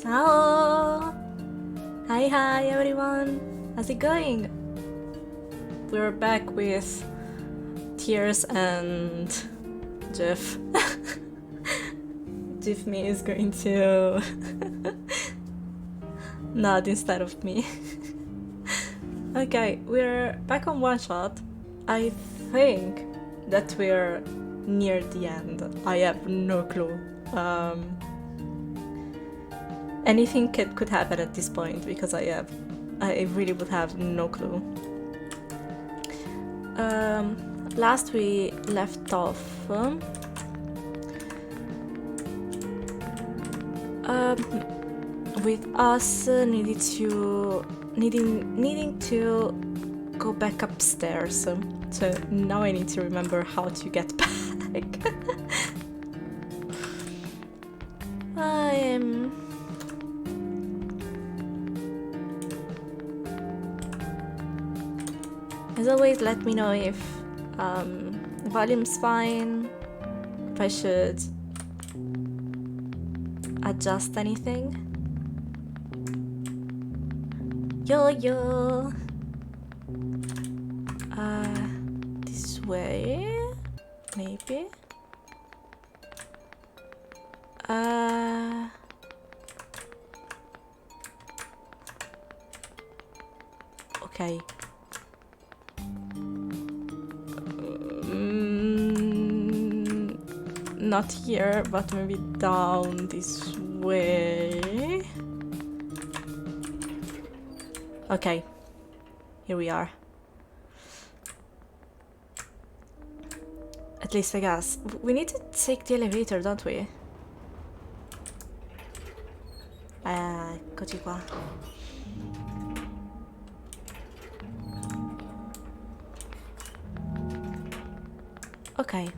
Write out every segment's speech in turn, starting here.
Ciao! Hi everyone! How's it going? We're back with Tears and Jeff. Jeff me is going to nod instead of me. Okay, we're back on OneShot. I think that we're near the end. I have no clue. Anything could happen at this point because I really would have no clue. Last we left off with us needing to go back upstairs. So now I need to remember how to get back. As always, let me know if volume's fine, if I should adjust anything. Yo! This way, maybe? Okay. Not here, but maybe down this way. Okay, here we are. At least I guess. We need to take the elevator, don't we? Eccoci qua. Okay.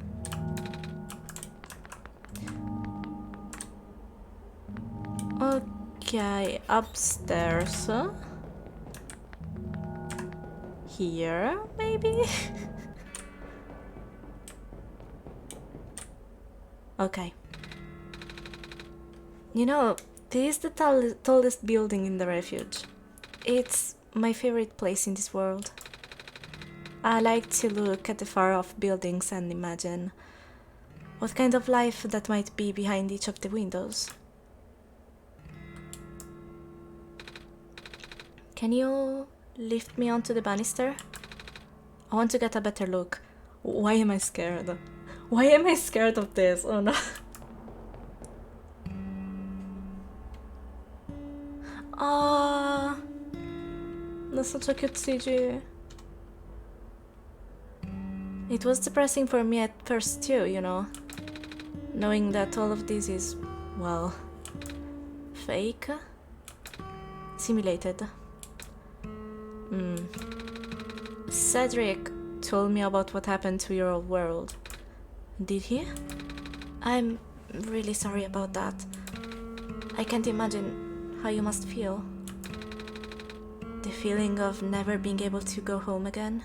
Okay, upstairs. Here, maybe? Okay. You know, this is the tallest building in the refuge. It's my favorite place in this world. I like to look at the far-off buildings and imagine what kind of life that might be behind each of the windows. Can you lift me onto the banister? I want to get a better look. Why am I scared? Why am I scared of this? Oh no. Ah, that's such a cute CG. It was depressing for me at first too, you know, knowing that all of this is, well, fake, simulated. Cedric told me about what happened to your old world. Did he? I'm really sorry about that. I can't imagine how you must feel. The feeling of never being able to go home again.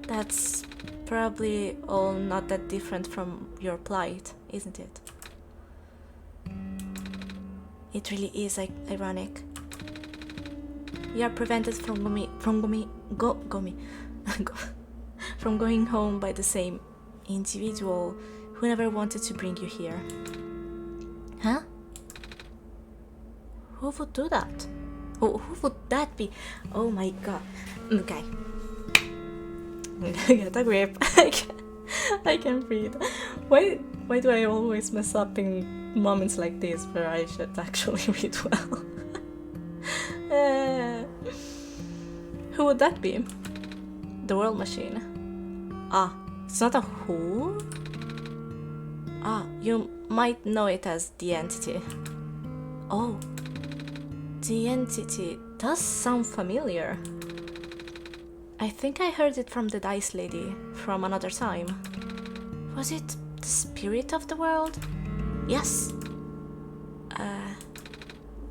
That's probably all not that different from your plight, isn't it? It really is ironic. You are prevented from going home by the same individual who never wanted to bring you here. Huh? Who would do that? Oh, who would that be? Oh my god. Okay. Get a grip. I can't breathe. Why do I always mess up in moments like this where I should actually read well? Who would that be? The world machine. Ah, it's not a who? Ah, you might know it as the entity. Oh, the entity does sound familiar. I think I heard it from the dice lady from another time. Was it the spirit of the world? Yes.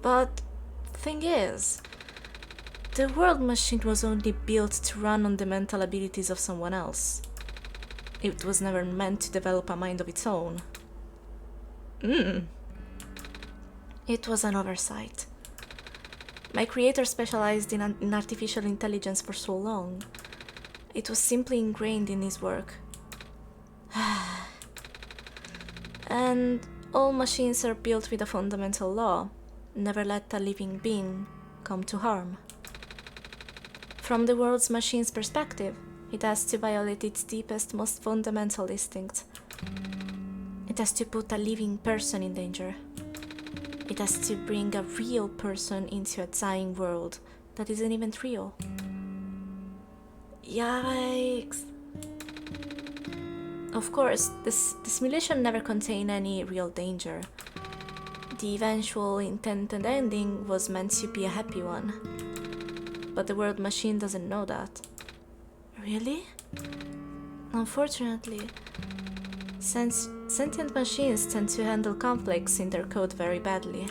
But thing is, the world machine was only built to run on the mental abilities of someone else. It was never meant to develop a mind of its own. It was an oversight. My creator specialized in artificial intelligence for so long. It was simply ingrained in his work. And all machines are built with a fundamental law: never let a living being come to harm. From the world's machine's perspective, it has to violate its deepest, most fundamental instinct. It has to put a living person in danger. It has to bring a real person into a dying world that isn't even real. Yikes! Of course, the simulation never contained any real danger. The eventual intended ending was meant to be a happy one. But the world machine doesn't know that. Really? Unfortunately, since sentient machines tend to handle conflicts in their code very badly.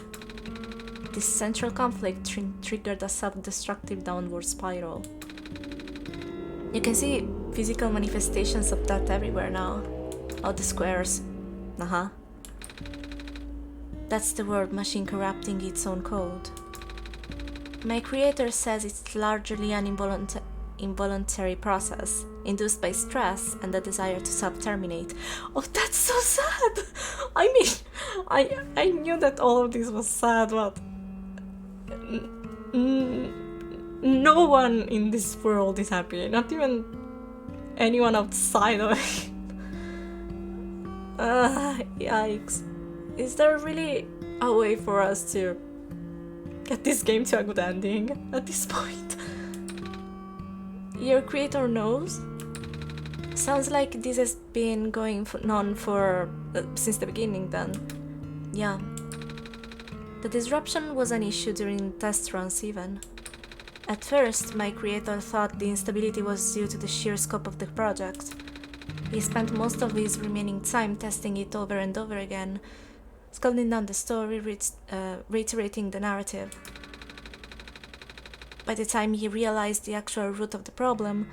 This central conflict triggered a self-destructive downward spiral. You can see physical manifestations of that everywhere now. All the squares. That's the world machine corrupting its own code. My creator says it's largely an involuntary process, induced by stress and the desire to self-terminate. Oh, that's so sad! I mean, I knew that all of this was sad, but no one in this world is happy, not even anyone outside of it. Yikes. Is there really a way for us to get this game to a good ending at this point? Your creator knows? Sounds like this has been going on for since the beginning then. Yeah. The disruption was an issue during test runs even. At first, my creator thought the instability was due to the sheer scope of the project. He spent most of his remaining time testing it over and over again, sculpting down the story, reiterating the narrative. By the time he realized the actual root of the problem,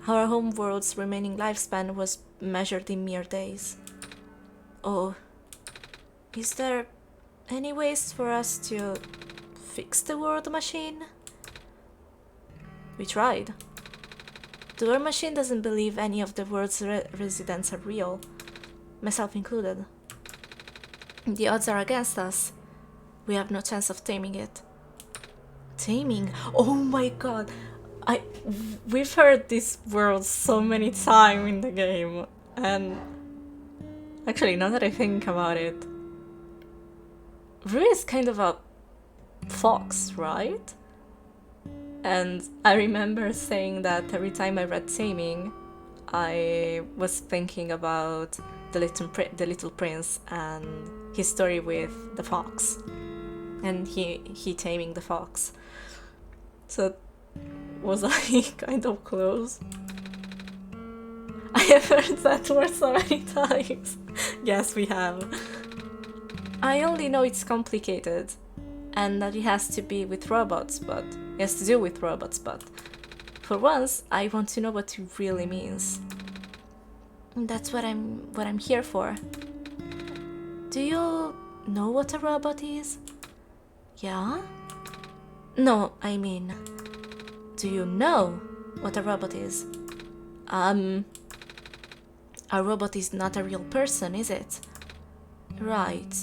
our homeworld's remaining lifespan was measured in mere days. Oh, is there any ways for us to fix the world machine? We tried. The world machine doesn't believe any of the world's residents are real, myself included. The odds are against us. We have no chance of taming it. Taming? Oh my god! We've heard this word so many times in the game, and actually, now that I think about it, Rue is kind of a fox, right? And I remember saying that every time I read Taming, I was thinking about the Little Prince and his story with the fox, and he taming the fox. So was I kind of close? I have heard that word so many times. Yes, we have. I only know it's complicated and that it has to be with robots, but it has to do with robots, but for once I want to know what it really means. That's what I'm here for. Do you know what a robot is? Yeah? No, I mean, do you know what a robot is? A robot is not a real person, is it? Right.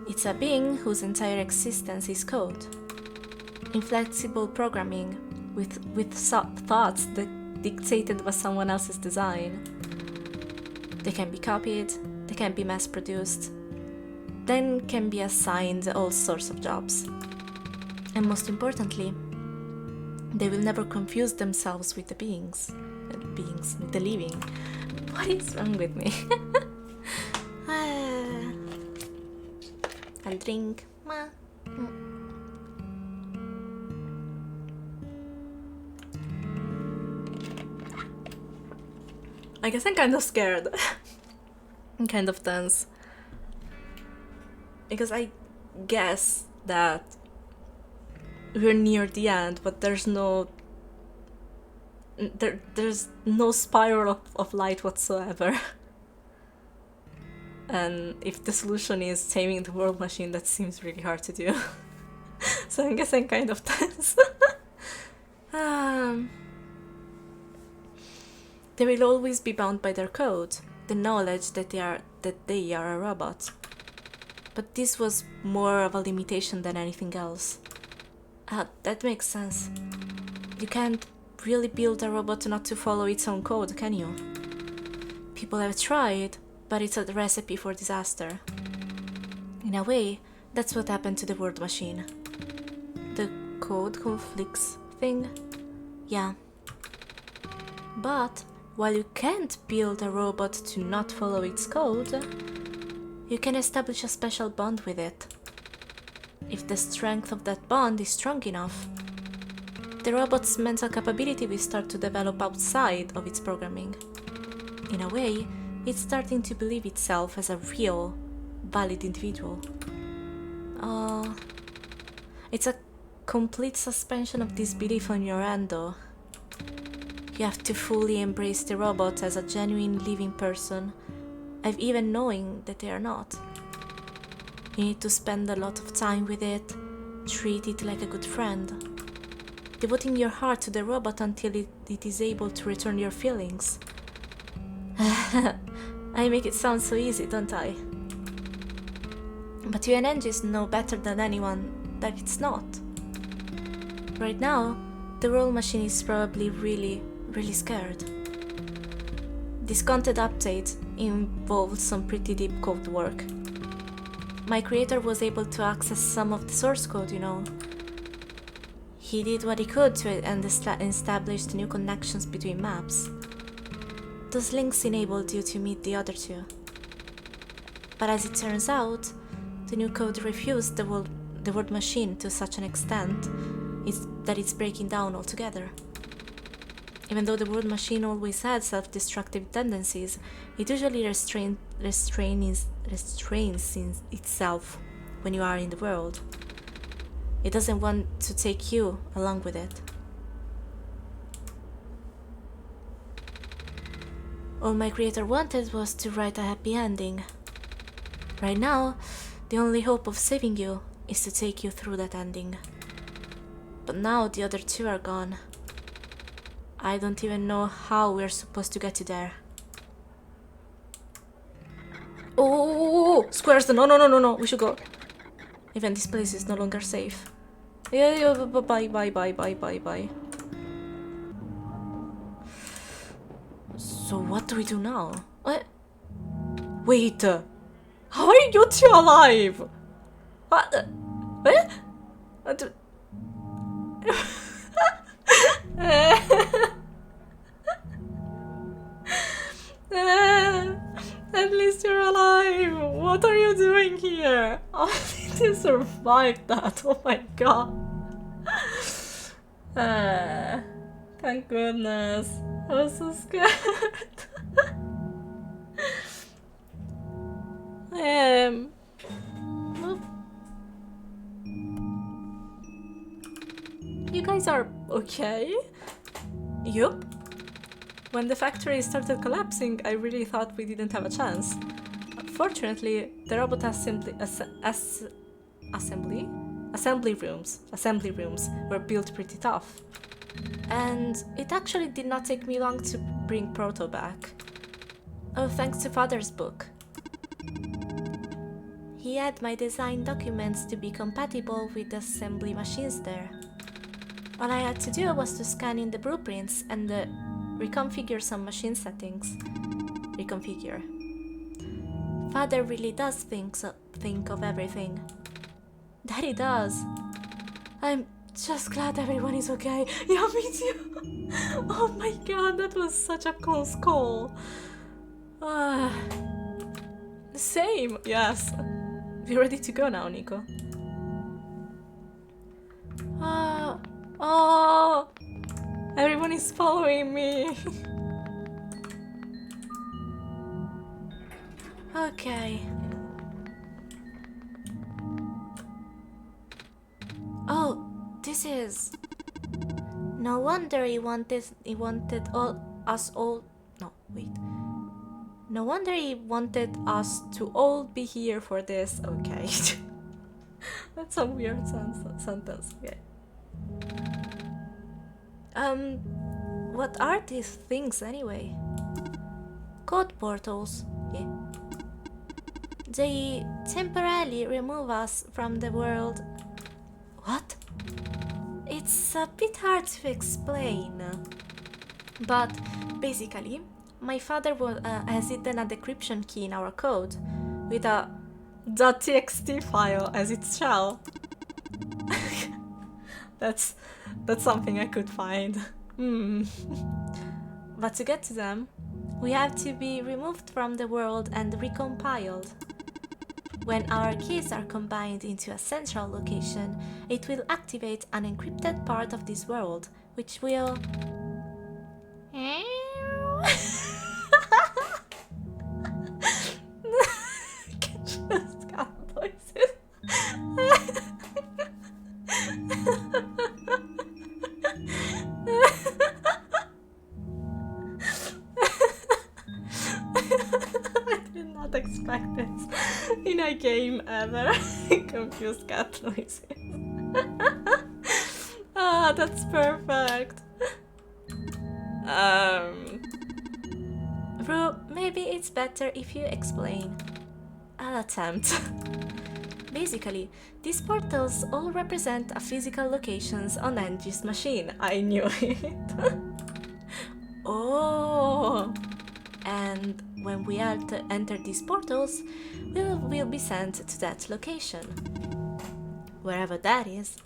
It's a being whose entire existence is code. Inflexible programming with thoughts that dictated by someone else's design. They can be copied, they can be mass-produced, then can be assigned all sorts of jobs. And most importantly, they will never confuse themselves with the beings, with the living. What is wrong with me? I'll drink. I guess I'm kind of scared. I'm kind of tense. Because I guess that we're near the end, but there's no there's no spiral of light whatsoever. And if the solution is taming the world machine, that seems really hard to do. So I guess I'm kind of tense. They will always be bound by their code, the knowledge that they are a robot. But this was more of a limitation than anything else. That makes sense. You can't really build a robot not to follow its own code, can you? People have tried, but it's a recipe for disaster. In a way, that's what happened to the word machine. The code conflicts thing? Yeah. But while you can't build a robot to not follow its code, you can establish a special bond with it. If the strength of that bond is strong enough, the robot's mental capability will start to develop outside of its programming. In a way, it's starting to believe itself as a real, valid individual. It's a complete suspension of disbelief on your end, though. You have to fully embrace the robot as a genuine living person, and even knowing that they are not. You need to spend a lot of time with it, treat it like a good friend, devoting your heart to the robot until it is able to return your feelings. I make it sound so easy, don't I? But you and NGs know better than anyone that it's not. Right now, the world machine is probably really scared. This content update involved some pretty deep code work. My creator was able to access some of the source code, you know. He did what he could to establish the new connections between maps. Those links enabled you to meet the other two. But as it turns out, the new code refused the word machine to such an extent that it's breaking down altogether. Even though the word machine always had self-destructive tendencies, it usually restrains itself when you are in the world. It doesn't want to take you along with it. All my creator wanted was to write a happy ending. Right now, the only hope of saving you is to take you through that ending. But now the other two are gone. I don't even know how we're supposed to get you there. Oh, squares! No, we should go. Even this place is no longer safe. Yeah, bye. So what do we do now? Wait, how are you two alive? What? At least you're alive. What are you doing here? How did you survive that? Oh my god. Thank goodness. I was so scared. You guys are okay? Yup. When the factory started collapsing, I really thought we didn't have a chance. Fortunately, the robot assembly rooms were built pretty tough. And it actually did not take me long to bring Proto back. Oh, thanks to Father's book. He had my design documents to be compatible with the assembly machines there. All I had to do was to scan in the blueprints and reconfigure some machine settings. Reconfigure. Father really does think of everything. Daddy does. I'm just glad everyone is okay. Yeah, me too. Oh my god, that was such a close call. Same, yes. We're ready to go now, Nico. Oh, everyone is following me. Okay. Oh, this is. No wonder he wanted us all. No, wait. No wonder he wanted us to all be here for this. Okay. That's a weird sentence. Okay. What are these things anyway? Code portals. Yeah. They temporarily remove us from the world. What? It's a bit hard to explain. But basically, my father has hidden a decryption key in our code with a .txt file as its shell. That's something I could find. But to get to them, we have to be removed from the world and recompiled. When our keys are combined into a central location, it will activate an encrypted part of this world, which will... Just cat voices. I did not expect this in a game ever. Confused cat noises. Ah, that's perfect. Bro, maybe it's better if you explain. I'll attempt. Basically, these portals all represent a physical locations on Angie's machine. I knew it. Oh! And when we enter these portals, we'll be sent to that location. Wherever that is.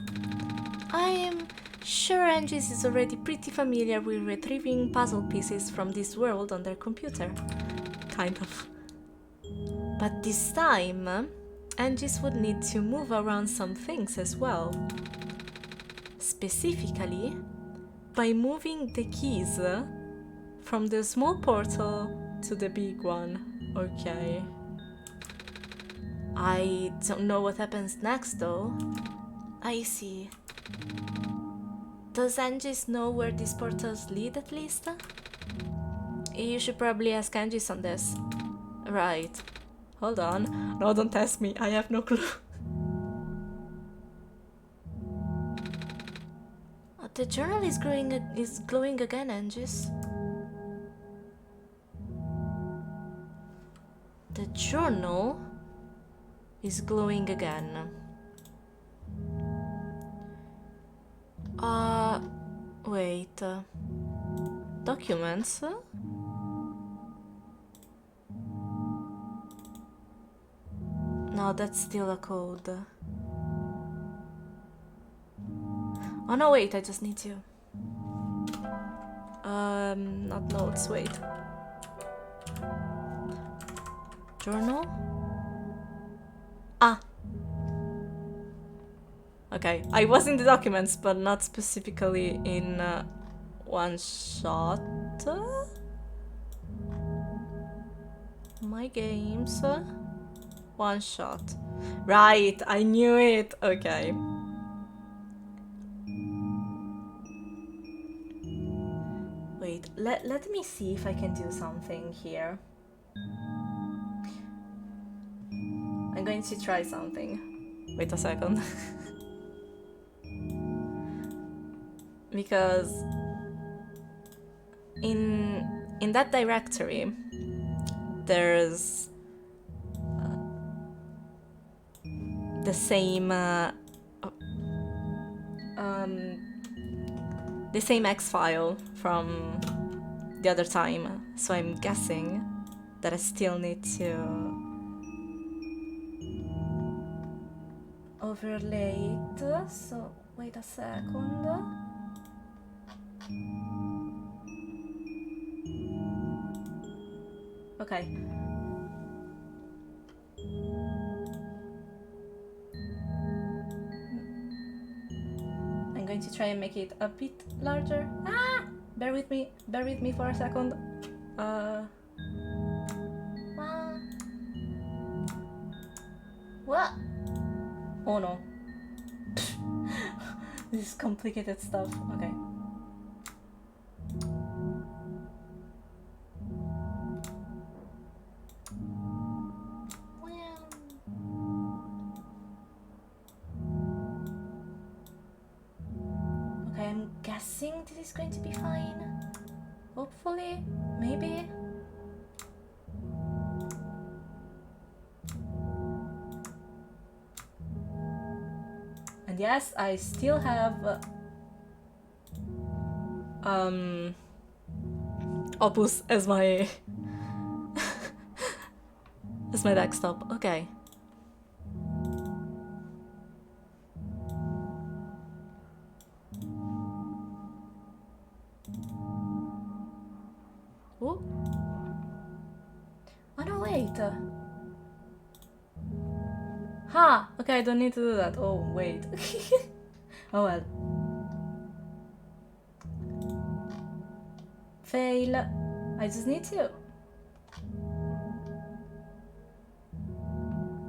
I am sure Angie's is already pretty familiar with retrieving puzzle pieces from this world on their computer. Kind of. But this time, Angie's would need to move around some things as well. Specifically, by moving the keys from the small portal to the big one. Okay. I don't know what happens next though. I see. Does Angie's know where these portals lead at least? You should probably ask Angie's on this. Right. Hold on. No, don't ask me. I have no clue. The journal is glowing again, Angie's. The journal is glowing again. Wait. Documents? No, that's still a code. Oh no, wait, I just need to. Not notes, wait. Journal? Ah! Okay, I was in the documents, but not specifically in OneShot. My games. OneShot. Right, I knew it. Okay. Wait, let me see if I can do something here. I'm going to try something. Wait a second. Because in that directory there's the same X file from the other time, so I'm guessing that I still need to overlay it. So wait a second. Okay. I'm going to try and make it a bit larger. Ah! Bear with me for a second. What? Oh no. This is complicated stuff. Okay. think this is going to be fine. Hopefully, maybe. And yes, I still have Opus as my as my desktop. Okay. Ooh. Oh no, wait. Ha! Okay, I don't need to do that. Oh, wait. Oh well. Fail. I just need to.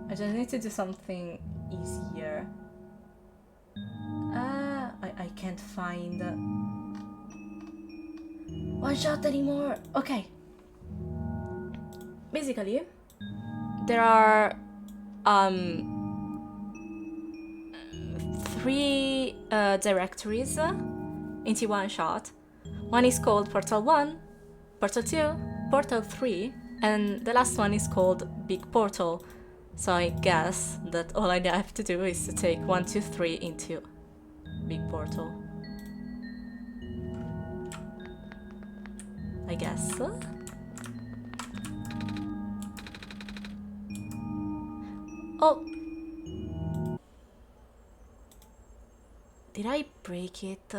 I just need to do something easier. I can't find OneShot anymore. Okay. Basically, there are 3 directories into OneShot. One is called Portal 1, Portal 2, Portal 3, and the last one is called Big Portal. So I guess that all I have to do is to take 1, 2, 3 into Big Portal. I guess. Oh! Did I break it?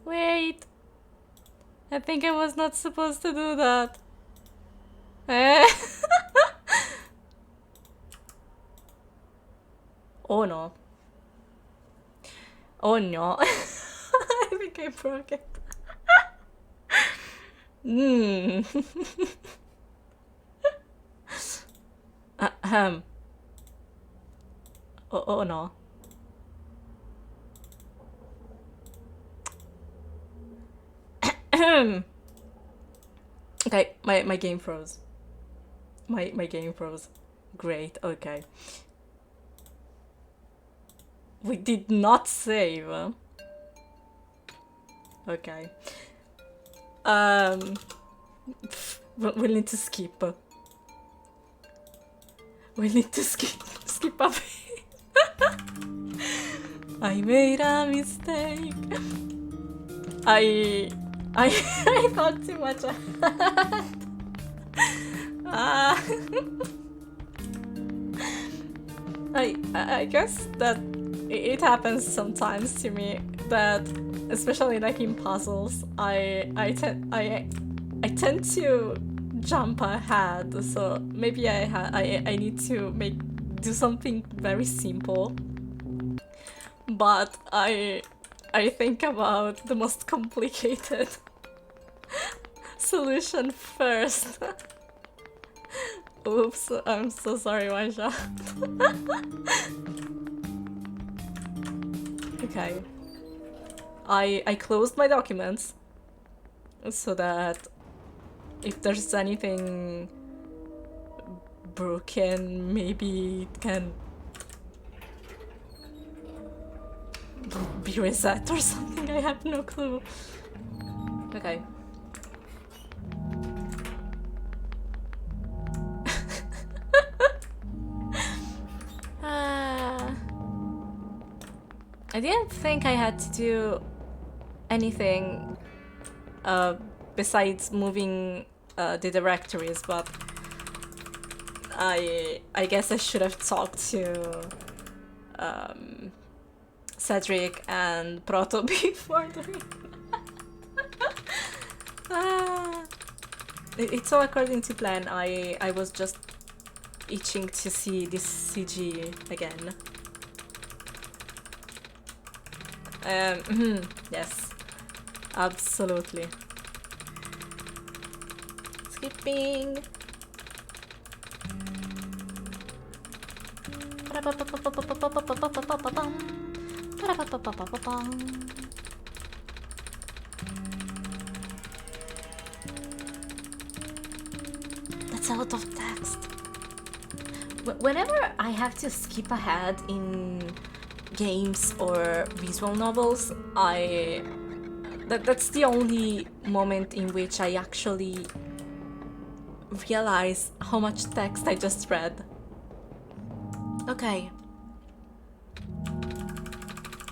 Wait! I think I was not supposed to do that. Oh no. Oh no. I think I broke it. Oh no. Okay, my game froze. My game froze. Great, okay. We did not save. Okay. We'll need to skip. We need to skip a bit. I made a mistake. I thought too much ahead. I guess that it happens sometimes to me that, especially like in puzzles, I tend to jump ahead. So maybe I need to do something very simple, but I think about the most complicated solution first. Oops, I'm so sorry, OneShot. Okay. I closed my documents so that if there's anything broken, maybe it can be reset or something. I have no clue. Okay. I didn't think I had to do anything besides moving the directories, but I guess I should have talked to Cedric and Proto before doing that. It's all according to plan. I was just itching to see this CG again. Yes, absolutely. Skipping. That's a lot of text. Whenever I have to skip ahead in games or visual novels, that's the only moment in which I actually realize how much text I just read. Okay.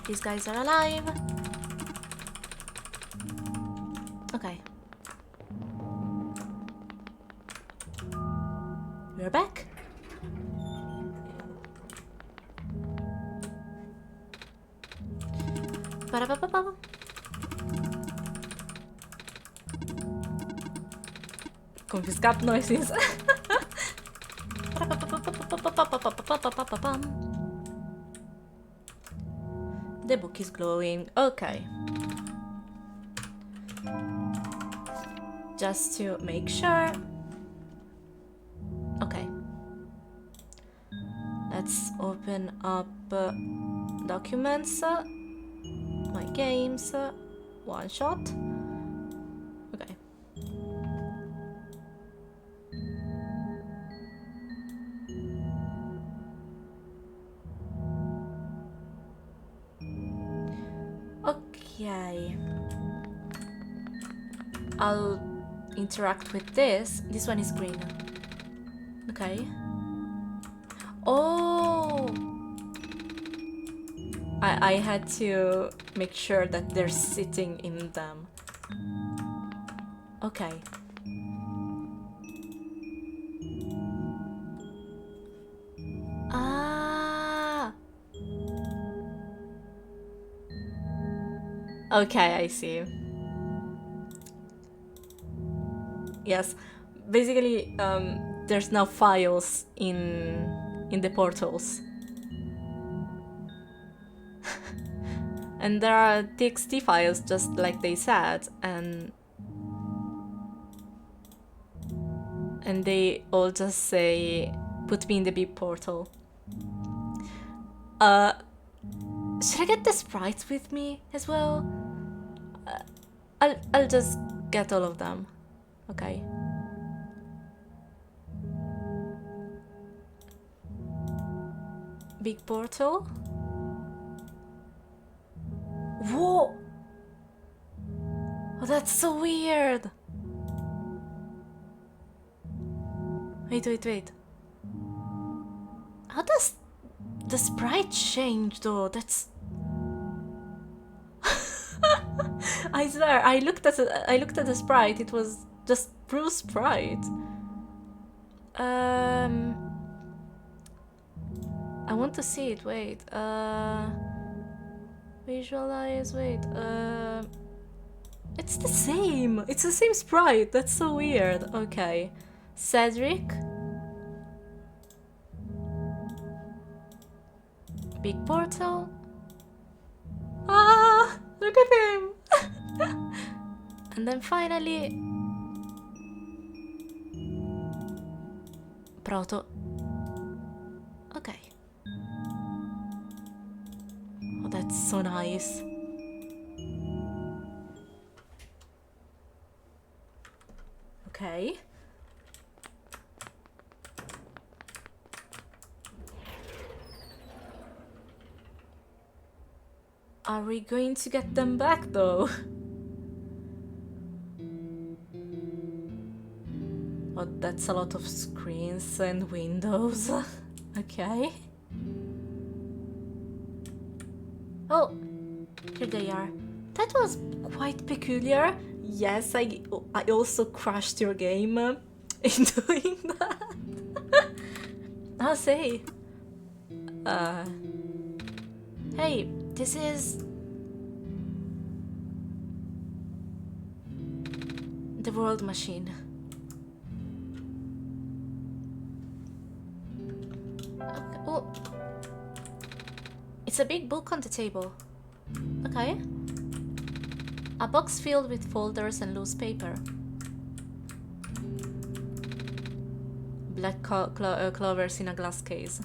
These guys are alive. Okay. We're back. Ba-da-ba-ba-ba. Confiscate noises. The book is glowing. Okay. Just to make sure. Okay. Let's open up documents, my games, OneShot. Okay. Okay. I'll interact with this. This one is green. Okay. Oh! I had to make sure that they're sitting in them. Okay. Ah! Okay, I see. Yes, basically, there's now files in the portals. And there are TXT files, just like they said, and they all just say, put me in the big portal. Should I get the sprites with me as well? I'll just get all of them. Okay. Big portal. Whoa! Oh, that's so weird. Wait. How does the sprite change though? That's... I swear, I looked at the sprite. It was just Bruce sprite. I want to see it. Wait. Visualize. Wait. It's the same. It's the same sprite. That's so weird. Okay. Cedric. Big portal. Ah! Look at him! And then finally... Proto. Okay. Oh, that's so nice. Okay. Are we going to get them back though? Oh, that's a lot of screens and windows. Okay. Oh, here they are. That was quite peculiar. Yes, I also crashed your game in doing that. I'll say. Hey, this is the world machine. Okay. Oh, it's a big book on the table. Okay. A box filled with folders and loose paper. Black clovers in a glass case.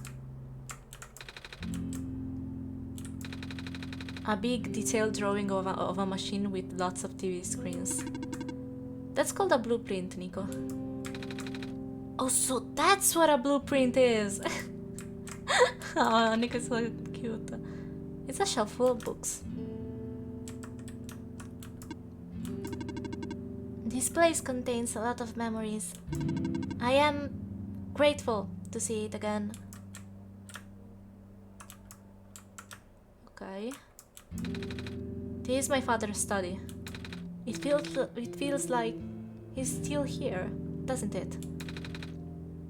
A big detailed drawing of a machine with lots of TV screens. That's called a blueprint, Nico. Oh, so that's what a blueprint is! Oh, Nico's so cute. It's a shelf full of books. This place contains a lot of memories. I am grateful to see it again. Okay. This is my father's study. It feels like he's still here, doesn't it?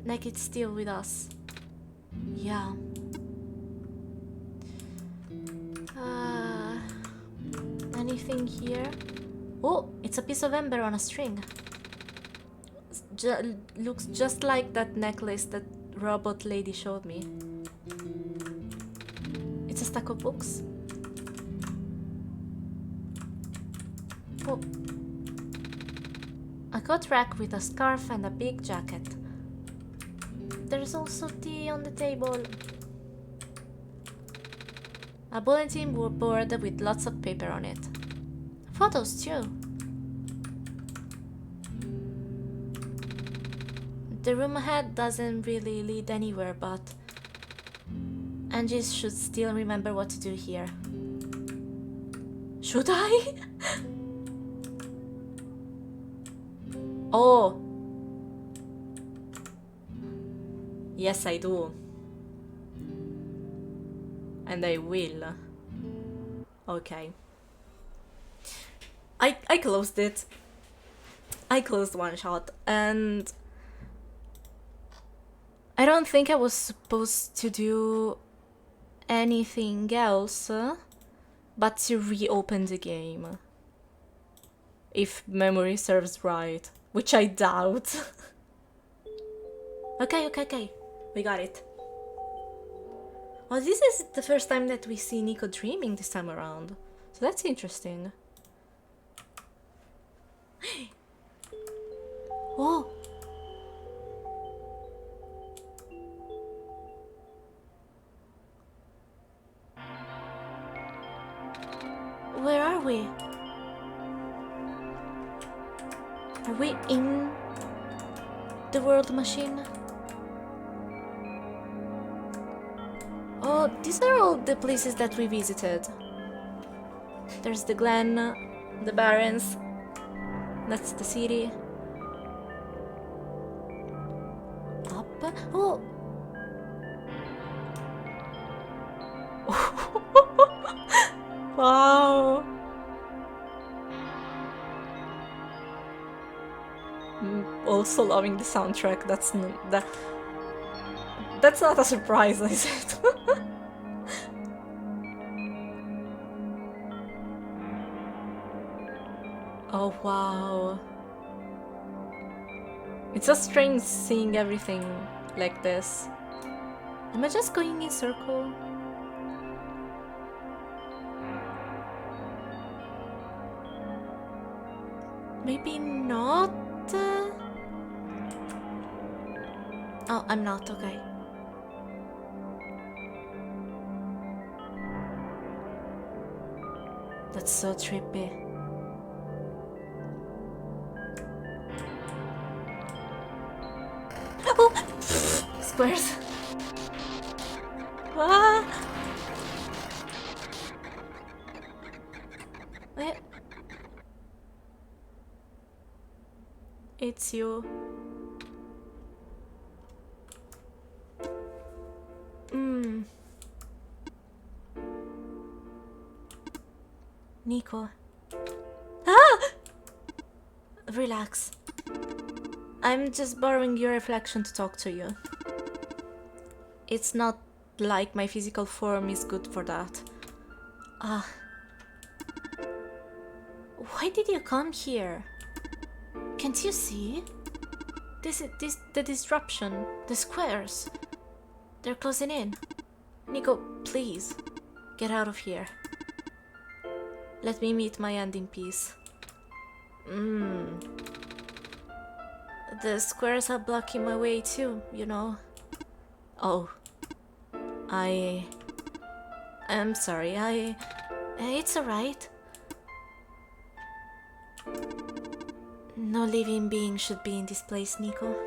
Like it's still with us. Yeah. Anything here? Oh, it's a piece of ember on a string. Looks just like that necklace that robot lady showed me. It's a stack of books. Oh. A coat rack with a scarf and a big jacket. There's also tea on the table. A bulletin board with lots of paper on it. Photos too. The room ahead doesn't really lead anywhere, but Angie should still remember what to do here. Should I? Oh. Yes, I do. And I will. Okay. I closed it. I closed OneShot, and I don't think I was supposed to do anything else but to reopen the game. If memory serves right, which I doubt. Okay. We got it. Well, this is the first time that we see Nico dreaming this time around. So that's interesting. Oh! Where are we? Are we in the world machine? Oh, these are all the places that we visited. There's the Glen, the Barrens. That's the city. Up. Oh! Wow! Also loving the soundtrack. That's not a surprise, is it? Oh wow. It's so strange seeing everything like this. Am I just going in circle? Maybe not? Oh, I'm not, okay. That's so trippy. Oh! Squares. Ah! Wait. It's you. Nico. Ah! Relax. I'm just borrowing your reflection to talk to you. It's not like my physical form is good for that. Ah. Why did you come here? Can't you see? The disruption, the squares. They're closing in. Nico, please, get out of here. Let me meet my end in peace. The squares are blocking my way too, you know. Oh. I'm sorry, it's alright. No living being should be in this place, Nico.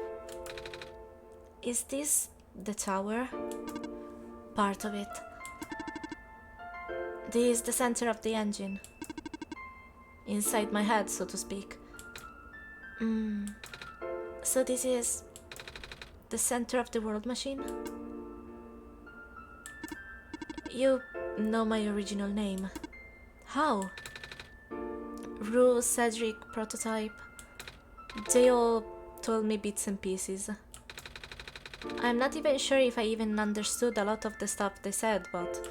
Is this the tower? Part of it. This is the center of the engine. Inside my head, so to speak. So this is the center of the world machine? You know my original name. How? Rue, Cedric, Prototype. They all told me bits and pieces. I'm not even sure if I even understood a lot of the stuff they said, but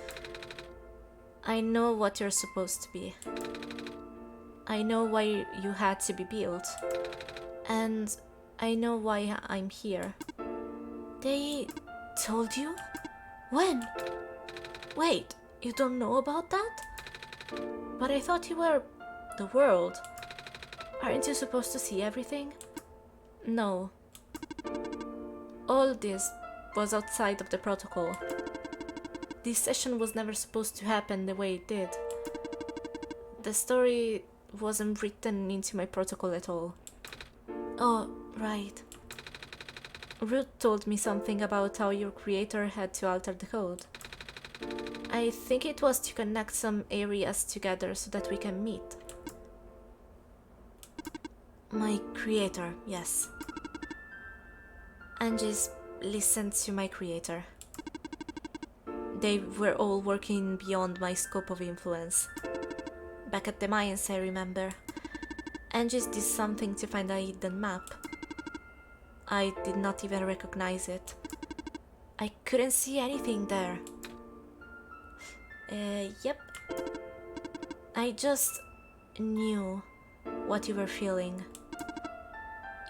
I know what you're supposed to be. I know why you had to be built. And I know why I'm here. They told you? When? Wait, you don't know about that? But I thought you were the world. Aren't you supposed to see everything? No. All this was outside of the protocol. This session was never supposed to happen the way it did. The story wasn't written into my protocol at all. Oh, right. Ruth told me something about how your creator had to alter the code. I think it was to connect some areas together so that we can meet. My creator, yes. Angie's listened to my creator. They were all working beyond my scope of influence. Back at the mines, I remember. Angie's did something to find a hidden map. I did not even recognize it. I couldn't see anything there. Yep. I just knew what you were feeling.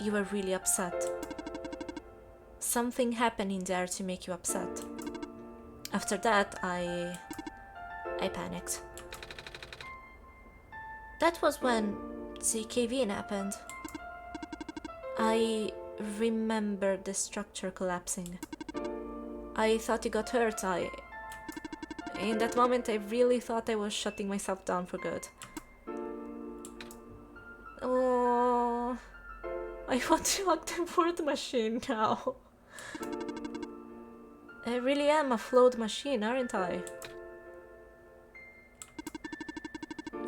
You were really upset. Something happened in there to make you upset. After that, I panicked. That was when the cave-in happened. I remember the structure collapsing. I thought you got hurt. In that moment, I really thought I was shutting myself down for good. Oh, I want to hug the word machine now. I really am a flawed machine, aren't I?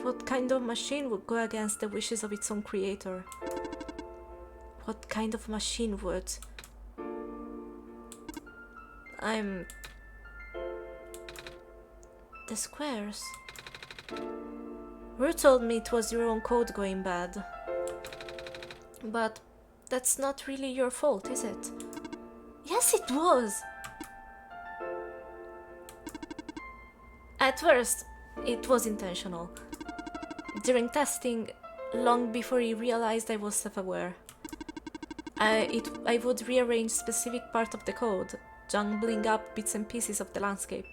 What kind of machine would go against the wishes of its own creator? What kind of machine would? The squares. Ruth told me it was your own code going bad. But that's not really your fault, is it? Yes, it was! At first, it was intentional. During testing, long before he realized I was self-aware, I would rearrange specific part of the code, jumbling up bits and pieces of the landscape,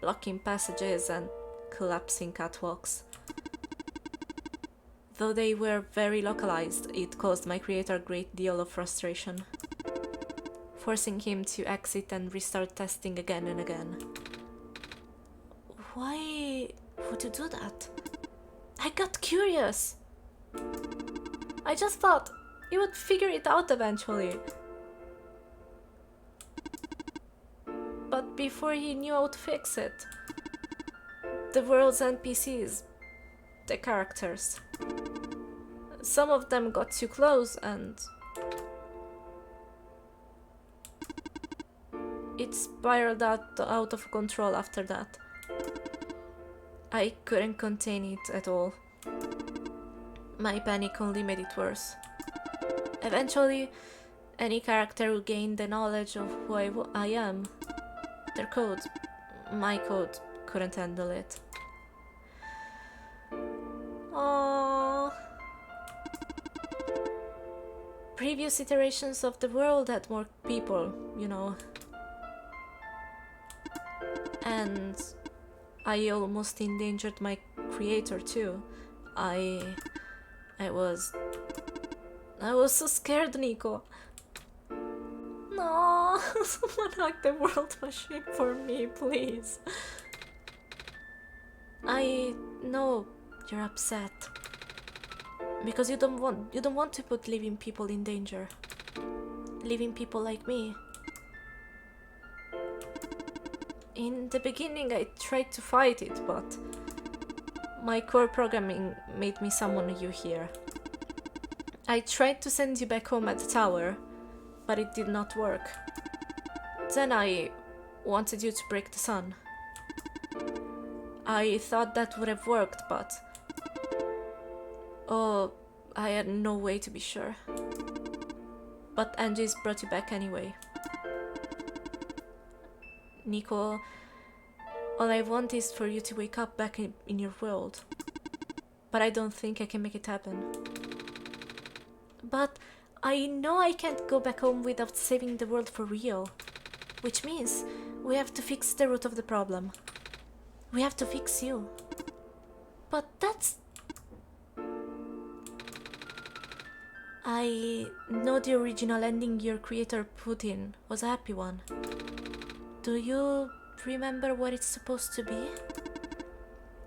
blocking passages and collapsing catwalks. Though they were very localized, it caused my creator a great deal of frustration, forcing him to exit and restart testing again and again. Why would you do that? I got curious. I just thought you would figure it out eventually. But before he knew how to fix it, the world's NPCs, the characters, some of them got too close and it spiraled out of control after that. I couldn't contain it at all. My panic only made it worse. Eventually, any character who gained the knowledge of who I am, their code, my code, couldn't handle it. Aww. Previous iterations of the world had more people, you know. And I almost endangered my creator too. I was so scared, Nico. No, someone hug the world machine for me, please. I know you're upset because you don't want to put living people in danger. Living people like me. In the beginning I tried to fight it, but my core programming made me summon you here. I tried to send you back home at the tower, but it did not work. Then I wanted you to break the sun. I thought that would have worked, but... oh, I had no way to be sure. But Angie's brought you back anyway. Nico, all I want is for you to wake up back in your world. But I don't think I can make it happen. But I know I can't go back home without saving the world for real. Which means we have to fix the root of the problem. We have to fix you. But that's... I know the original ending your creator put in was a happy one. Do you remember what it's supposed to be?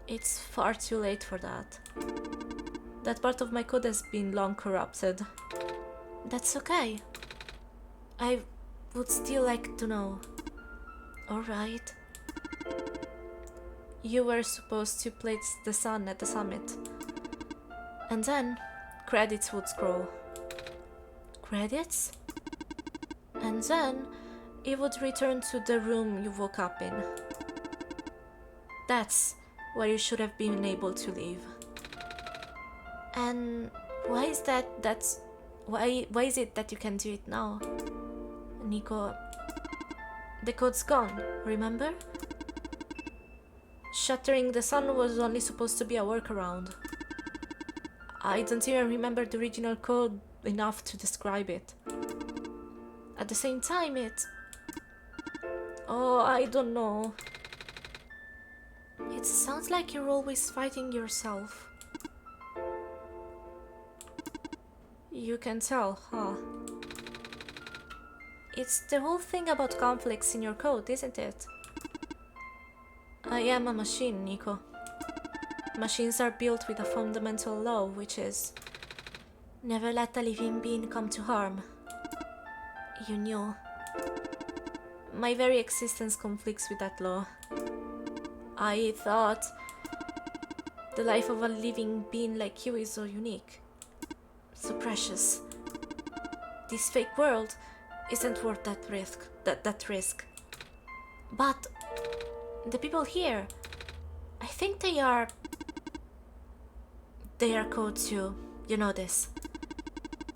It's far too late for that. That part of my code has been long corrupted. That's okay. I would still like to know. Alright. You were supposed to place the sun at the summit. And then credits would scroll. Credits? And then it would return to the room you woke up in. That's where you should have been able to leave. And why is why is it that you can do it now? Nico, the code's gone, remember? Shattering the sun was only supposed to be a workaround. I don't even remember the original code enough to describe it. At the same time, oh, I don't know. It sounds like you're always fighting yourself. You can tell, huh? It's the whole thing about conflicts in your code, isn't it? I am a machine, Nico. Machines are built with a fundamental law, which is... never let a living being come to harm. You knew. My very existence conflicts with that law. I thought the life of a living being like you is so unique, so precious. This fake world isn't worth that risk. That risk. But the people here, I think they are code too. You know this.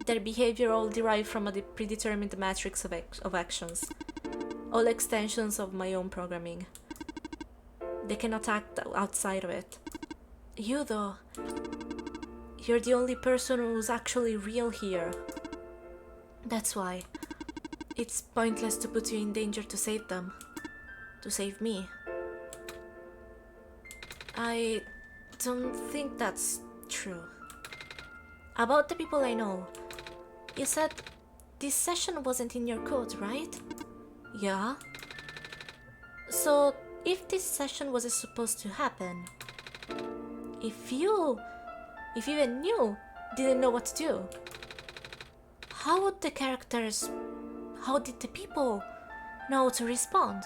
Their behavior all derived from a predetermined matrix of actions, all extensions of my own programming. They cannot act outside of it. You, though, you're the only person who's actually real here. That's why it's pointless to put you in danger to save them, to save me. I don't think that's true. About the people I know, you said this session wasn't in your code, right? Yeah. So, if this session was supposed to happen, if you and you didn't know what to do, how would the characters, how did the people know to respond?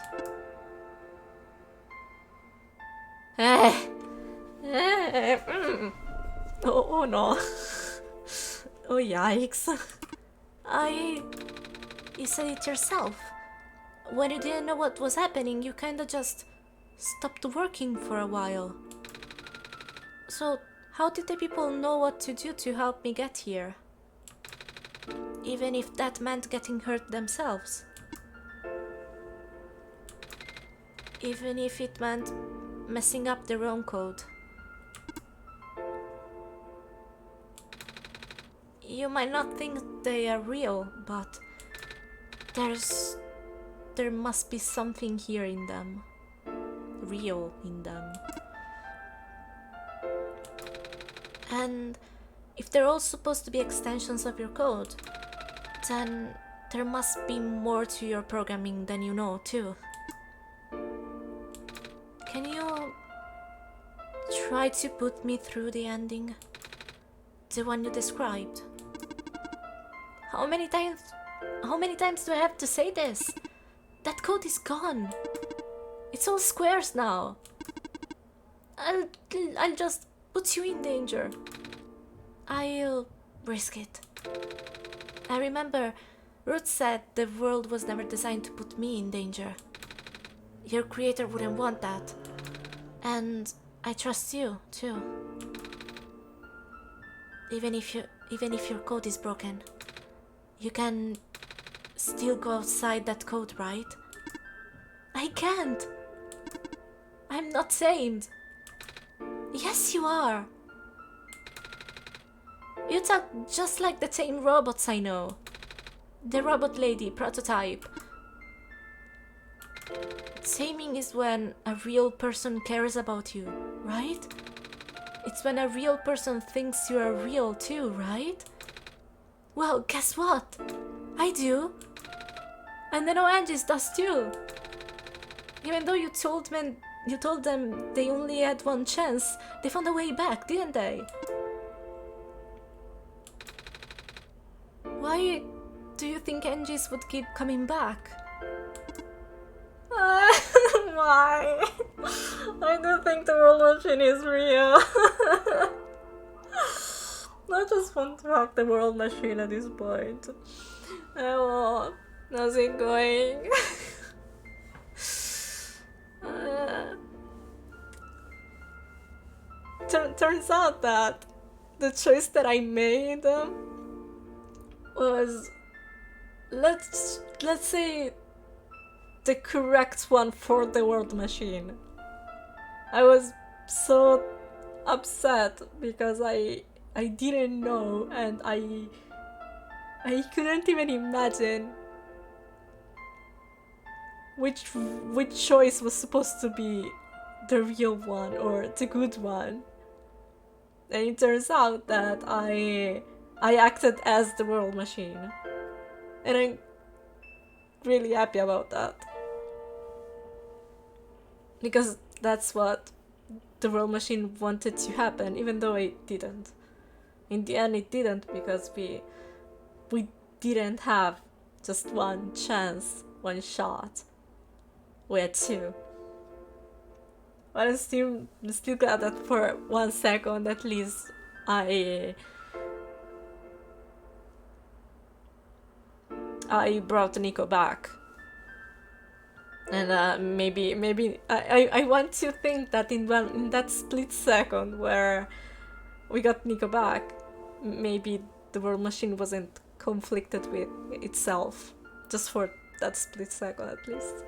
Oh no. Oh yikes. You said it yourself. When you didn't know what was happening, you kinda just stopped working for a while. So, how did the people know what to do to help me get here? Even if that meant getting hurt themselves. Even if it meant messing up their own code. You might not think they are real, but there must be something here in them. Real in them. And if they're all supposed to be extensions of your code, then there must be more to your programming than you know, too. Can you try to put me through the ending? The one you described? How many times do I have to say this? That code is gone. It's It's all squares now. I'll just put you in danger. I'll risk it. I remember Ruth said the world was never designed to put me in danger. Your creator wouldn't want that. And I trust you, too. Even if your code is broken, you can still go outside that code, right? I can't. I'm not tamed. Yes, you are. You talk just like the tame robots I know. The robot lady prototype. Taming is when a real person cares about you, right? It's when a real person thinks you are real too, right? Well, guess what? I do. And I know Angie's does too. Even though you told them they only had one chance, they found a way back, didn't they? Why do you think Angie's would keep coming back? Why? I do think the world machine is real. I just want to hack the world machine at this point. Oh, how's it going? Turns out that the choice that I made was, let's say, the correct one for the world machine. I was so upset because I didn't know, and I couldn't even imagine which choice was supposed to be the real one or the good one. And it turns out that I acted as the world machine. And I'm really happy about that. Because that's what the world machine wanted to happen, even though it didn't. In the end, it didn't, because we didn't have just one chance, one shot. We had two. But I'm still glad that for 1 second at least I brought Nico back. And maybe I want to think that in that split second where we got Nico back, maybe the world machine wasn't conflicted with itself, just for that split second at least.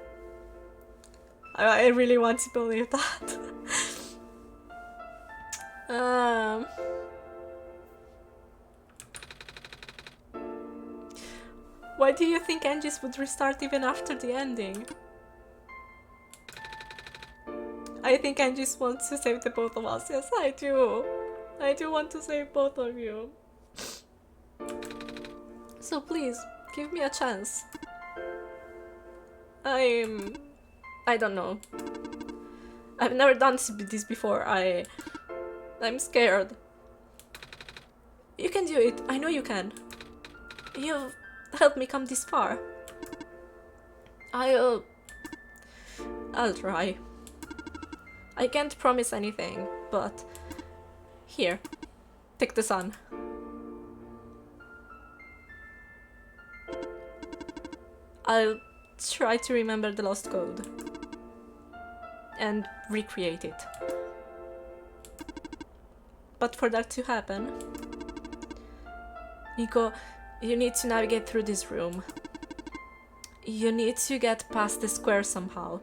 I really want to believe that. Why do you think Angie's would restart even after the ending? I think Angie's wants to save the both of us. Yes, I do. I do want to save both of you. So please, give me a chance. I don't know. I've never done this before. I'm scared. You can do it. I know you can. You've helped me come this far. I'll try. I can't promise anything, but here, take the sun. I'll try to remember the lost code and recreate it. But for that to happen, Nico, you need to navigate through this room. You need to get past the square somehow.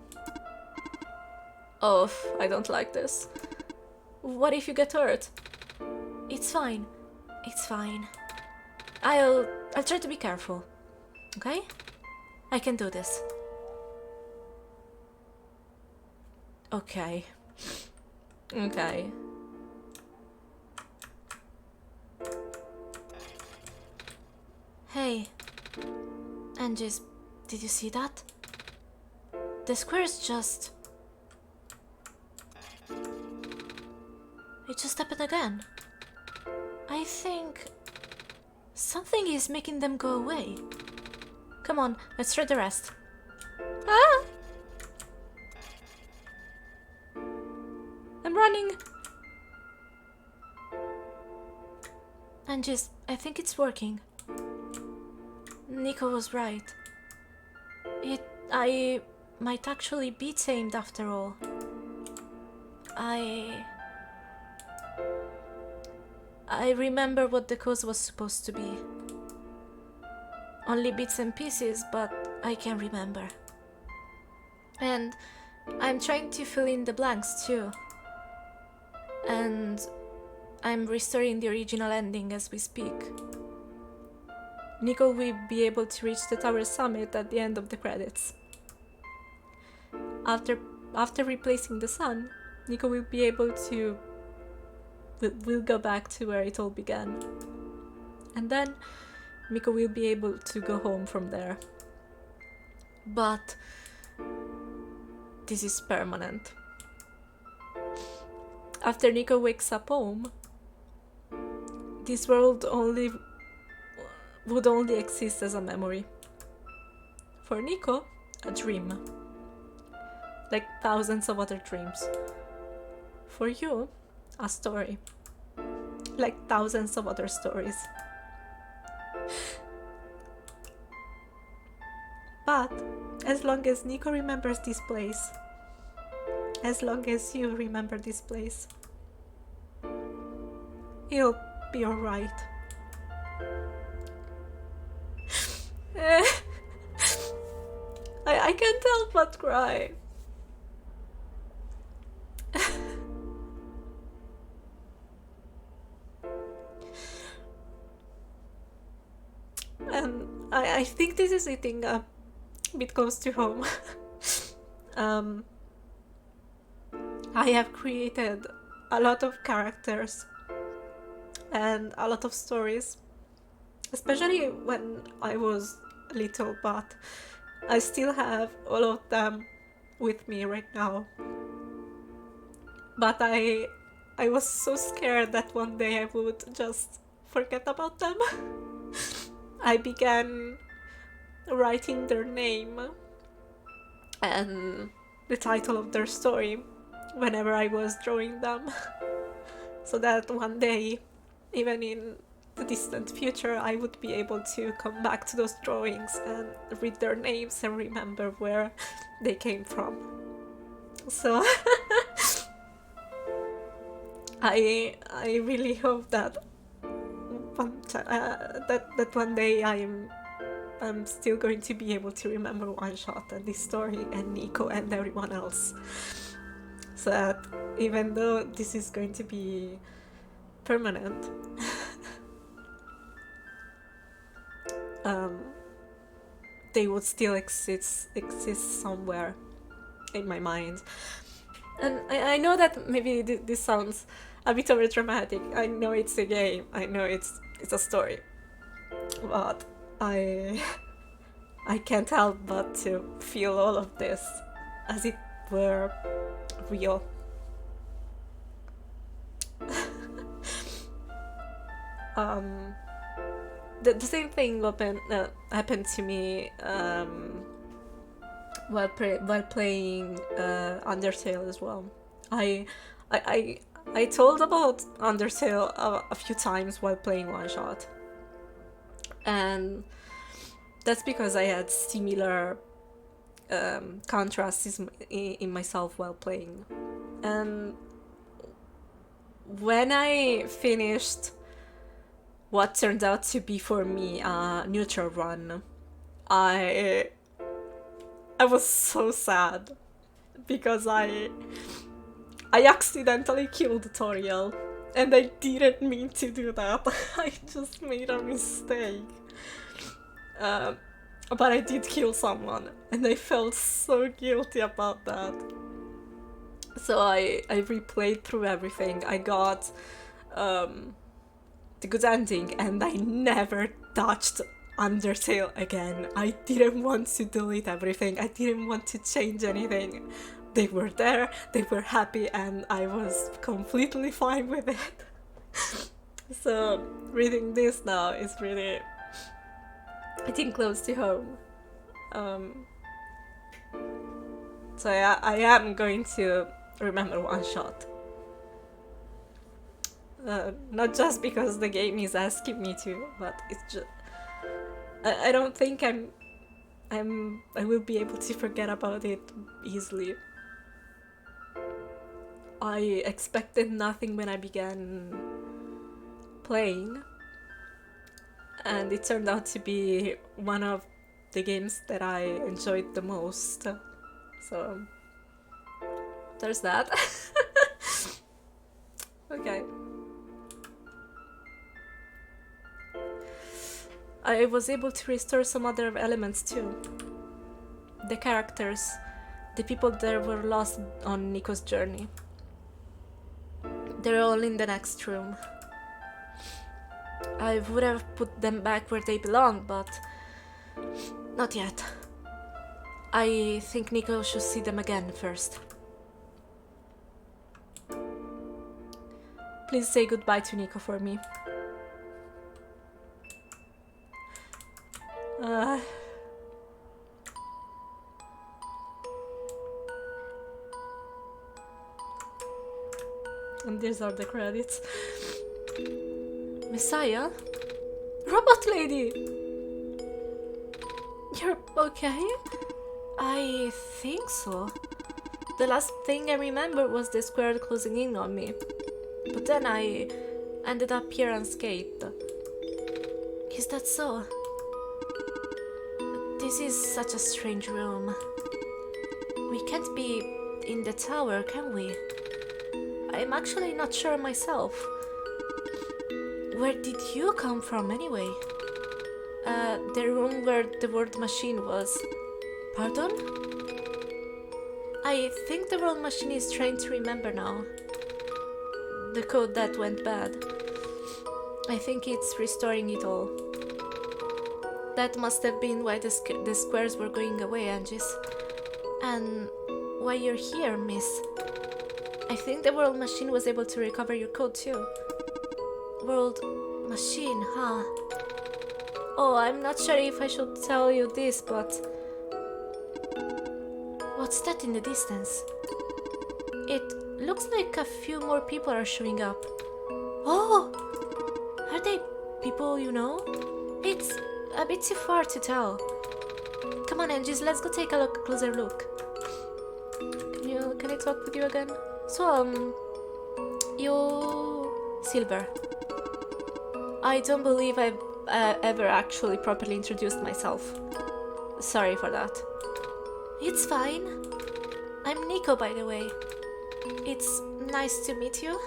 Oh, I don't like this. What if you get hurt? It's fine. It's fine. I'll try to be careful. Okay? I can do this. Okay. Okay. Hey. Angie's, did you see that? The square's just... It just happened again. I think... something is making them go away. Come on, let's try the rest. Ah! running. And I think it's working. Nico was right. I might actually be tamed after all. I remember what the cause was supposed to be. Only bits and pieces, but I can remember. And I'm trying to fill in the blanks too. And I'm restoring the original ending as we speak. Nico will be able to reach the tower summit at the end of the credits. After replacing the sun, Nico will be able to... will go back to where it all began. And then Nico will be able to go home from there. But this is permanent. After Nico wakes up home, this world would only exist as a memory. For Nico, a dream. Like thousands of other dreams. For you, a story. Like thousands of other stories. But as long as Nico remembers this place, as long as you remember this place, he'll be alright. I can't help but cry. And I think this is hitting a bit close to home. I have created a lot of characters and a lot of stories, especially when I was little, but I still have all of them with me right now. But I was so scared that one day I would just forget about them. I began writing their name and the title of their story whenever I was drawing them, so that one day, even in the distant future, I would be able to come back to those drawings and read their names and remember where they came from. So I really hope that that one day I'm still going to be able to remember OneShot and this story and Nico and everyone else. So that even though this is going to be permanent, they would still exist somewhere in my mind. And I know that maybe this sounds a bit over dramatic. I know it's a game. I know it's a story. But I can't help but to feel all of this as it were real. The same thing happened to me while playing Undertale as well. I told about Undertale a few times while playing OneShot, and that's because I had similar contrasts in myself while playing. And when I finished what turned out to be for me a neutral run, I was so sad because I accidentally killed Toriel, and I didn't mean to do that. I just made a mistake. But I did kill someone, and I felt so guilty about that. So I replayed through everything. I got the good ending, and I never touched Undertale again. I didn't want to delete everything. I didn't want to change anything. They were there, they were happy, and I was completely fine with it. So reading this now is really, I think, close to home. So I am going to remember OneShot Not just because the game is asking me to, but it's just I don't think I will be able to forget about it easily. I expected nothing when I began playing, and it turned out to be one of the games that I enjoyed the most. So there's that. Okay. I was able to restore some other elements too. The characters, the people that were lost on Nico's journey. They're all in the next room. I would have put them back where they belong, but not yet. I think Nico should see them again first. Please say goodbye to Nico for me. And these are the credits. Messiah? Robot lady! You're okay? I think so. The last thing I remember was the square closing in on me. But then I ended up here unscathed. Is that so? This is such a strange room. We can't be in the tower, can we? I'm actually not sure myself. Where did you come from anyway? The room where the word machine was. Pardon? I think the word machine is trying to remember now. The code that went bad. I think it's restoring it all. That must have been why the squares were going away, Angis. And why you're here, miss. I think the world machine was able to recover your code too. World machine, huh? Oh, I'm not sure if I should tell you this, but... What's that in the distance? It looks like a few more people are showing up. Oh! Are they people you know? It's a bit too far to tell. Come on, Angis, let's go take a closer look. Can I talk with you again? So, you... Silver. I don't believe I've ever actually properly introduced myself. Sorry for that. It's fine. I'm Nico, by the way. It's nice to meet you.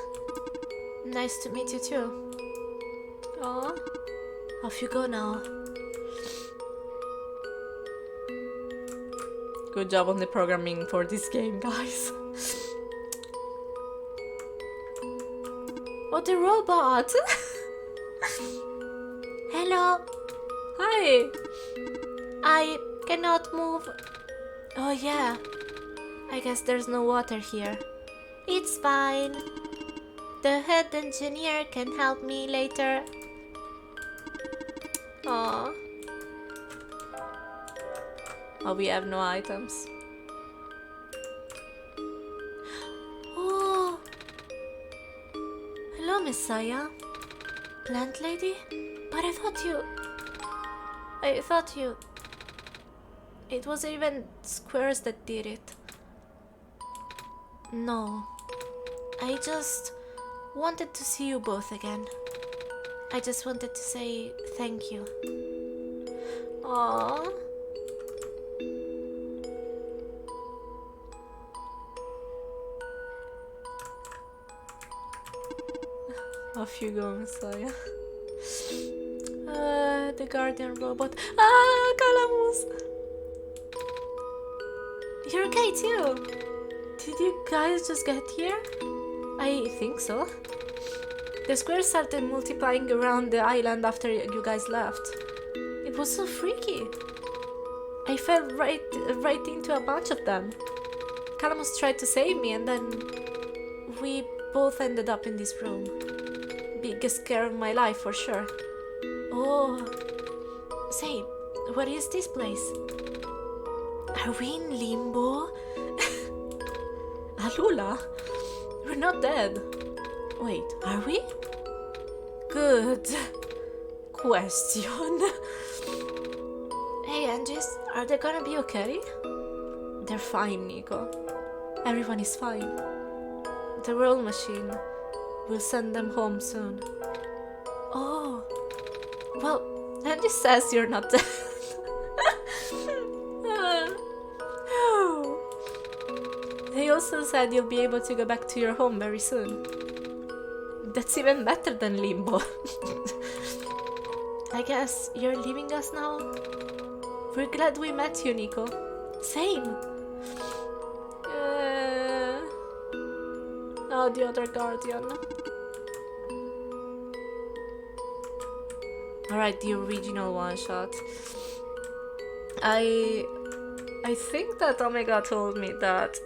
Nice to meet you too. Aw. Off you go now. Good job on the programming for this game, guys. Oh, the robot! Hello. Hi. I cannot move. Oh yeah. I guess there's no water here. It's fine. The head engineer can help me later. Aww. Oh, we have no items. Oh. Hello, Messiah. Plant lady? But I thought you... It was even squares that did it. No. I just wanted to see you both again. I just wanted to say thank you. Aww. Off you go, Messiah. The guardian robot. Ah, Calamus! You're okay too. Did you guys just get here? I think so. The squares started multiplying around the island after you guys left. It was so freaky. I fell right into a bunch of them. Calamus tried to save me, and then we both ended up in this room. Biggest scare of my life, for sure. Oh, say, what is this place? Are we in limbo? Alula, we're not dead. Wait, are we? good question. Hey, Angies, are they gonna be okay? They're fine, Nico. Everyone is fine. The world machine will send them home soon. Oh, well, Angie says you're not dead. He also said you'll be able to go back to your home very soon. That's even better than limbo. I guess you're leaving us now? We're glad we met you, Nico. Same. Oh, the other guardian. Alright, the original one-shot. I think that Omega told me that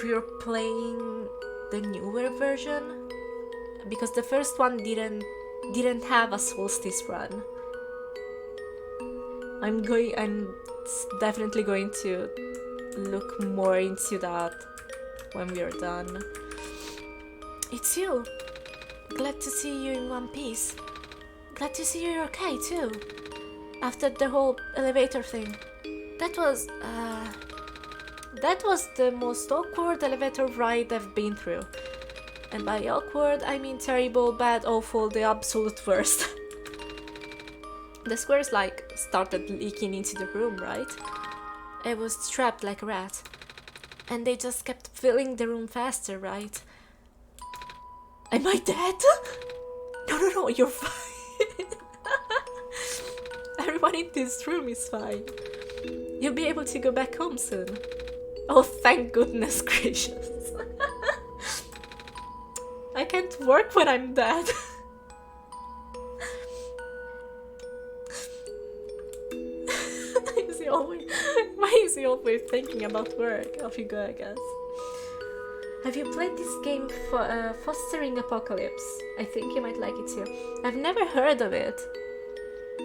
we were playing the newer version because the first one didn't have a solstice run. I'm definitely going to look more into that when we are done. It's you. Glad to see you in one piece. Glad to see you're okay too. After the whole elevator thing. That was the most awkward elevator ride I've been through. And by awkward, I mean terrible, bad, awful, the absolute worst. The squares like started leaking into the room, right? I was trapped like a rat. And they just kept filling the room faster, right? Am I dead? No, you're fine. Everyone in this room is fine. You'll be able to go back home soon. Oh, thank goodness gracious. I can't work when I'm dead. Why is he always thinking about work? Off you go, I guess. Have you played this game for Fostering Apocalypse? I think you might like it too. I've never heard of it.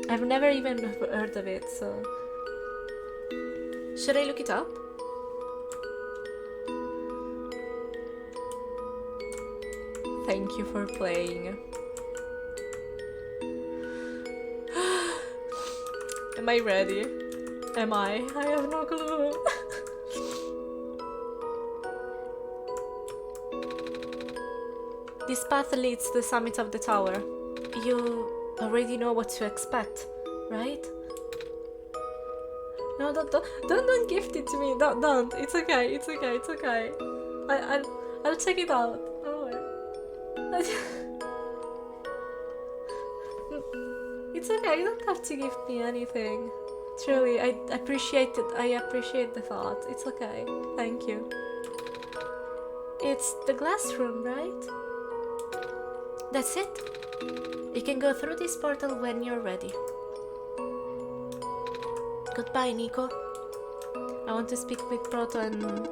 I've never even heard of it, so... Should I look it up? Thank you for playing. Am I ready? Am I? I have no clue. This path leads to the summit of the tower. You already know what to expect, right? No, don't gift it to me. Don't. It's okay. I'll check it out. Don't worry. It's okay. You don't have to gift me anything. Truly, I appreciate it. I appreciate the thought. It's okay. Thank you. It's the glass room, right? That's it. You can go through this portal when you're ready. Goodbye, Nico. I want to speak with Proto and...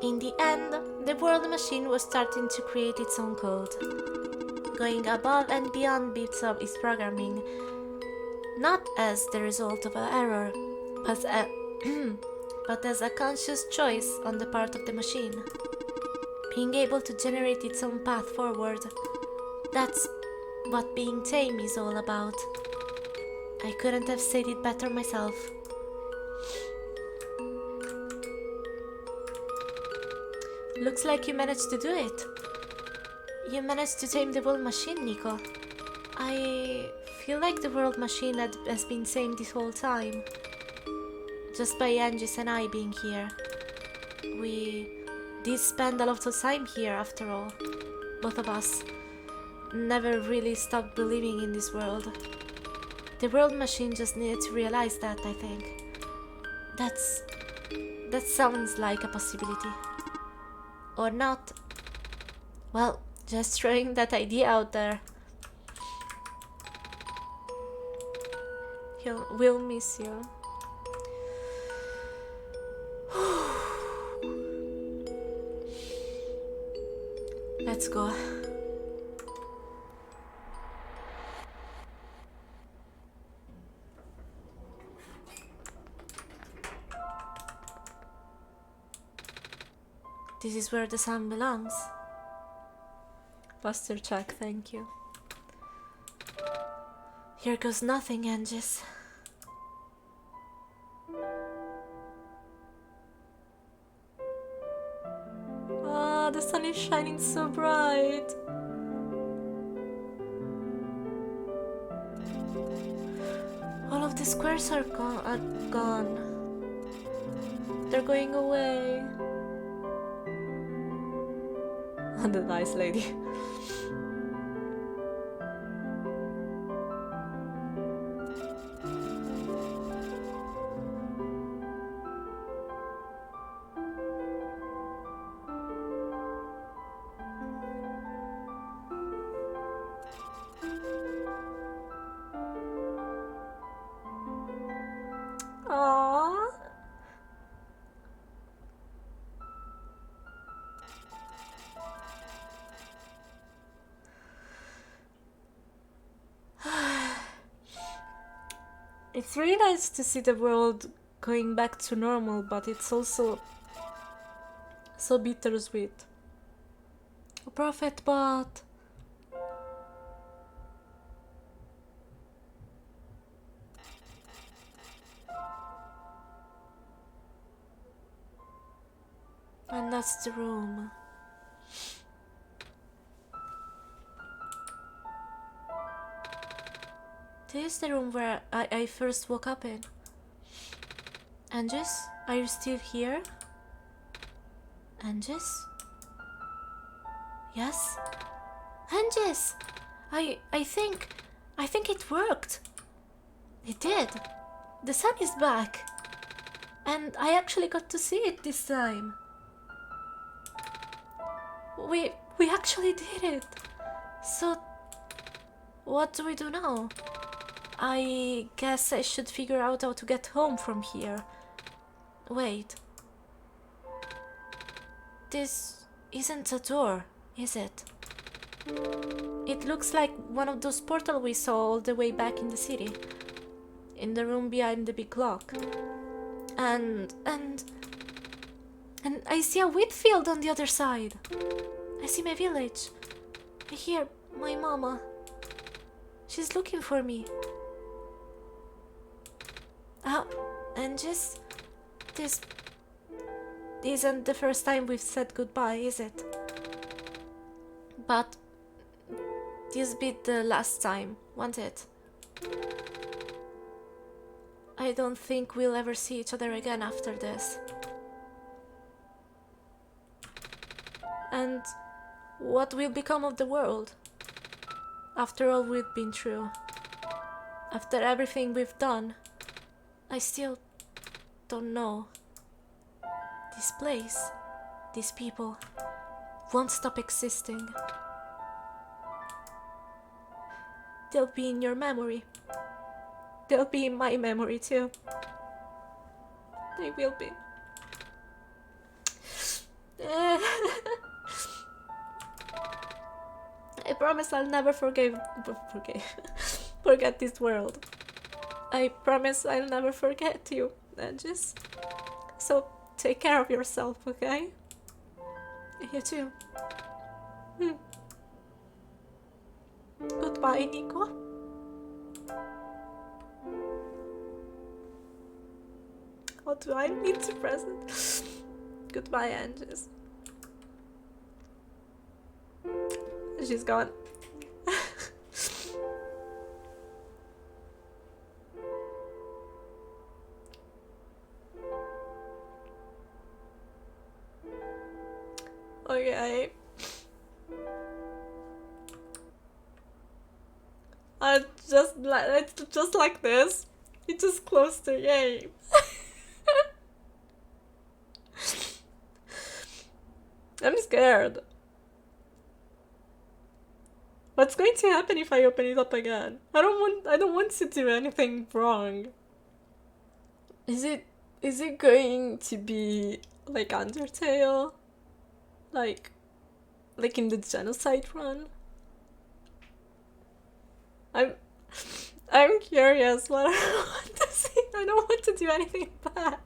In the end, the world machine was starting to create its own code, going above and beyond bits of its programming, not as the result of an error, but as a conscious choice on the part of the machine. Being able to generate its own path forward, that's what being tame is all about. I couldn't have said it better myself. Looks like you managed to do it. You managed to tame the world machine, Nico. I feel like the world machine has been sane this whole time. Just by Angus and I being here. We did spend a lot of time here after all. Both of us never really stopped believing in this world. The world machine just needed to realize that, I think. That sounds like a possibility. Or not. Well, just throwing that idea out there. We'll miss you. Let's go. This is where the sun belongs. Posture check, thank you. Here goes nothing, Angus. Ah, the sun is shining so bright. All of the squares are gone. They're going away. The nice lady. Aww. It's really nice to see the world going back to normal, but it's also so bittersweet. A prophet bot. And that's the room. This is the room where I first woke up in. Angus, are you still here? Angus? Yes? Angus! I think it worked. It did. The sun is back. And I actually got to see it this time. We actually did it. So what do we do now? I guess I should figure out how to get home from here. Wait. This isn't a door, is it? It looks like one of those portals we saw all the way back in the city. In the room behind the big lock. And I see a wheat field on the other side. I see my village. I hear my mama. She's looking for me. And just... This isn't the first time we've said goodbye, is it? But this be the last time, won't it? I don't think we'll ever see each other again after this. And what will become of the world? After all we've been through. After everything we've done. I still don't know. This place, these people, won't stop existing. They'll be in your memory. They'll be in my memory too. They will be. I promise I'll never forget this world. I promise I'll never forget you, Angus. So take care of yourself, okay? You too. Goodbye, Nico. How do I need to press it? Goodbye, Angus. She's gone. Okay. It's just like this. You just closed the game. I'm scared. What's going to happen if I open it up again? I don't want to do anything wrong. Is it going to be like Undertale? Like in the genocide run? I'm curious what I want to see. I don't want to do anything bad.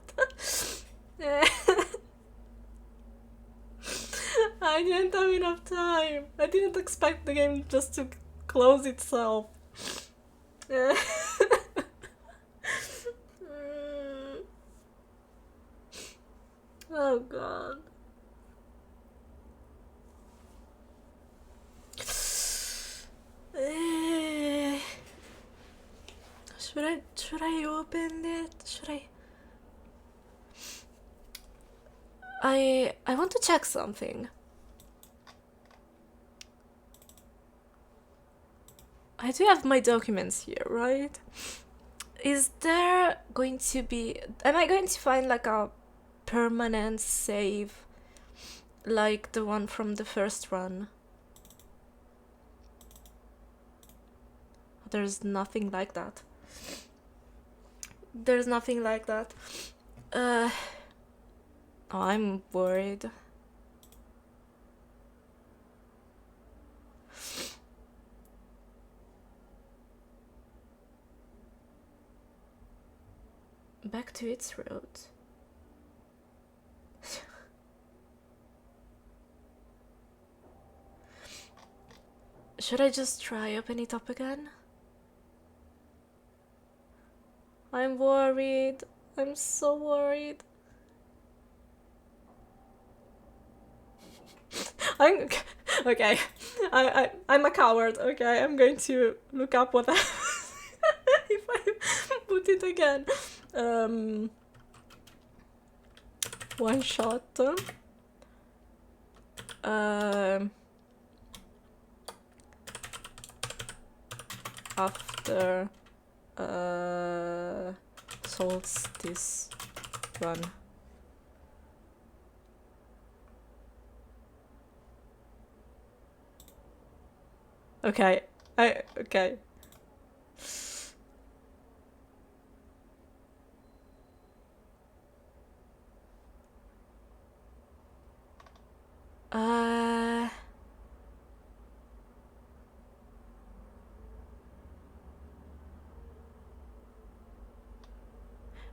I didn't have enough time. I didn't expect the game just to close itself. Oh god. Should I open it? I want to check something. I do have my documents here, right? Is there going to be... Am I going to find like a permanent save like the one from the first run? There's nothing like that. There's nothing like that. Oh, I'm worried. Back to its road. Should I just try open it up again? I'm worried. I'm so worried. I'm okay. I'm a coward. Okay, I'm going to look up what if I put it again. OneShot. After solstice run. Okay, okay.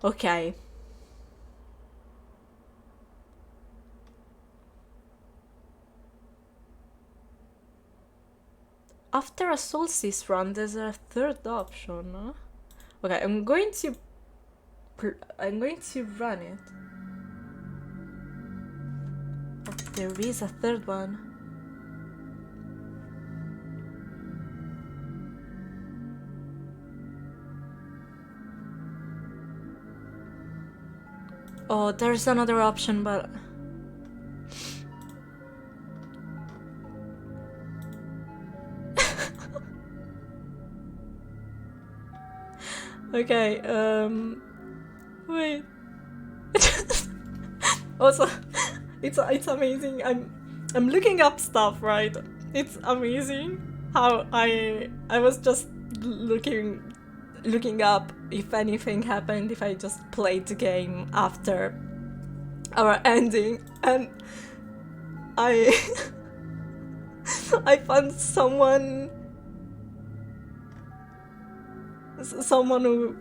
Okay. After a solstice run, there's a third option. Huh? Okay, I'm going to run it. Oh, there is a third one. Oh, there's another option, but... Okay, wait. Also, it's amazing. I'm looking up stuff, right? It's amazing how I was just looking up if anything happened if I just played the game after our ending, and I I found someone who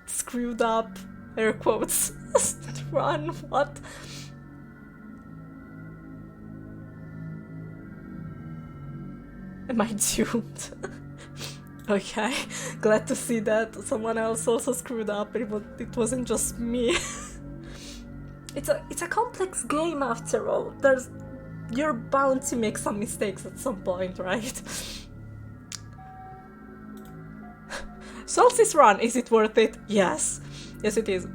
screwed up, air quotes, run. What? Am I doomed? Okay, glad to see that someone else also screwed up. It wasn't just me. It's a complex game after all. You're bound to make some mistakes at some point, right? Solstice run, is it worth it? Yes. Yes, it is.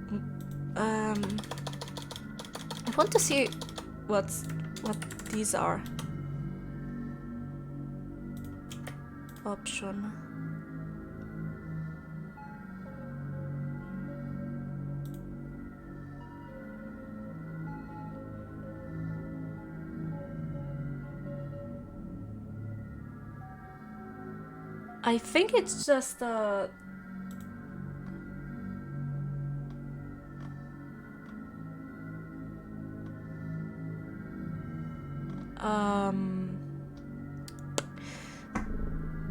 I want to see what these are. Option. I think it's just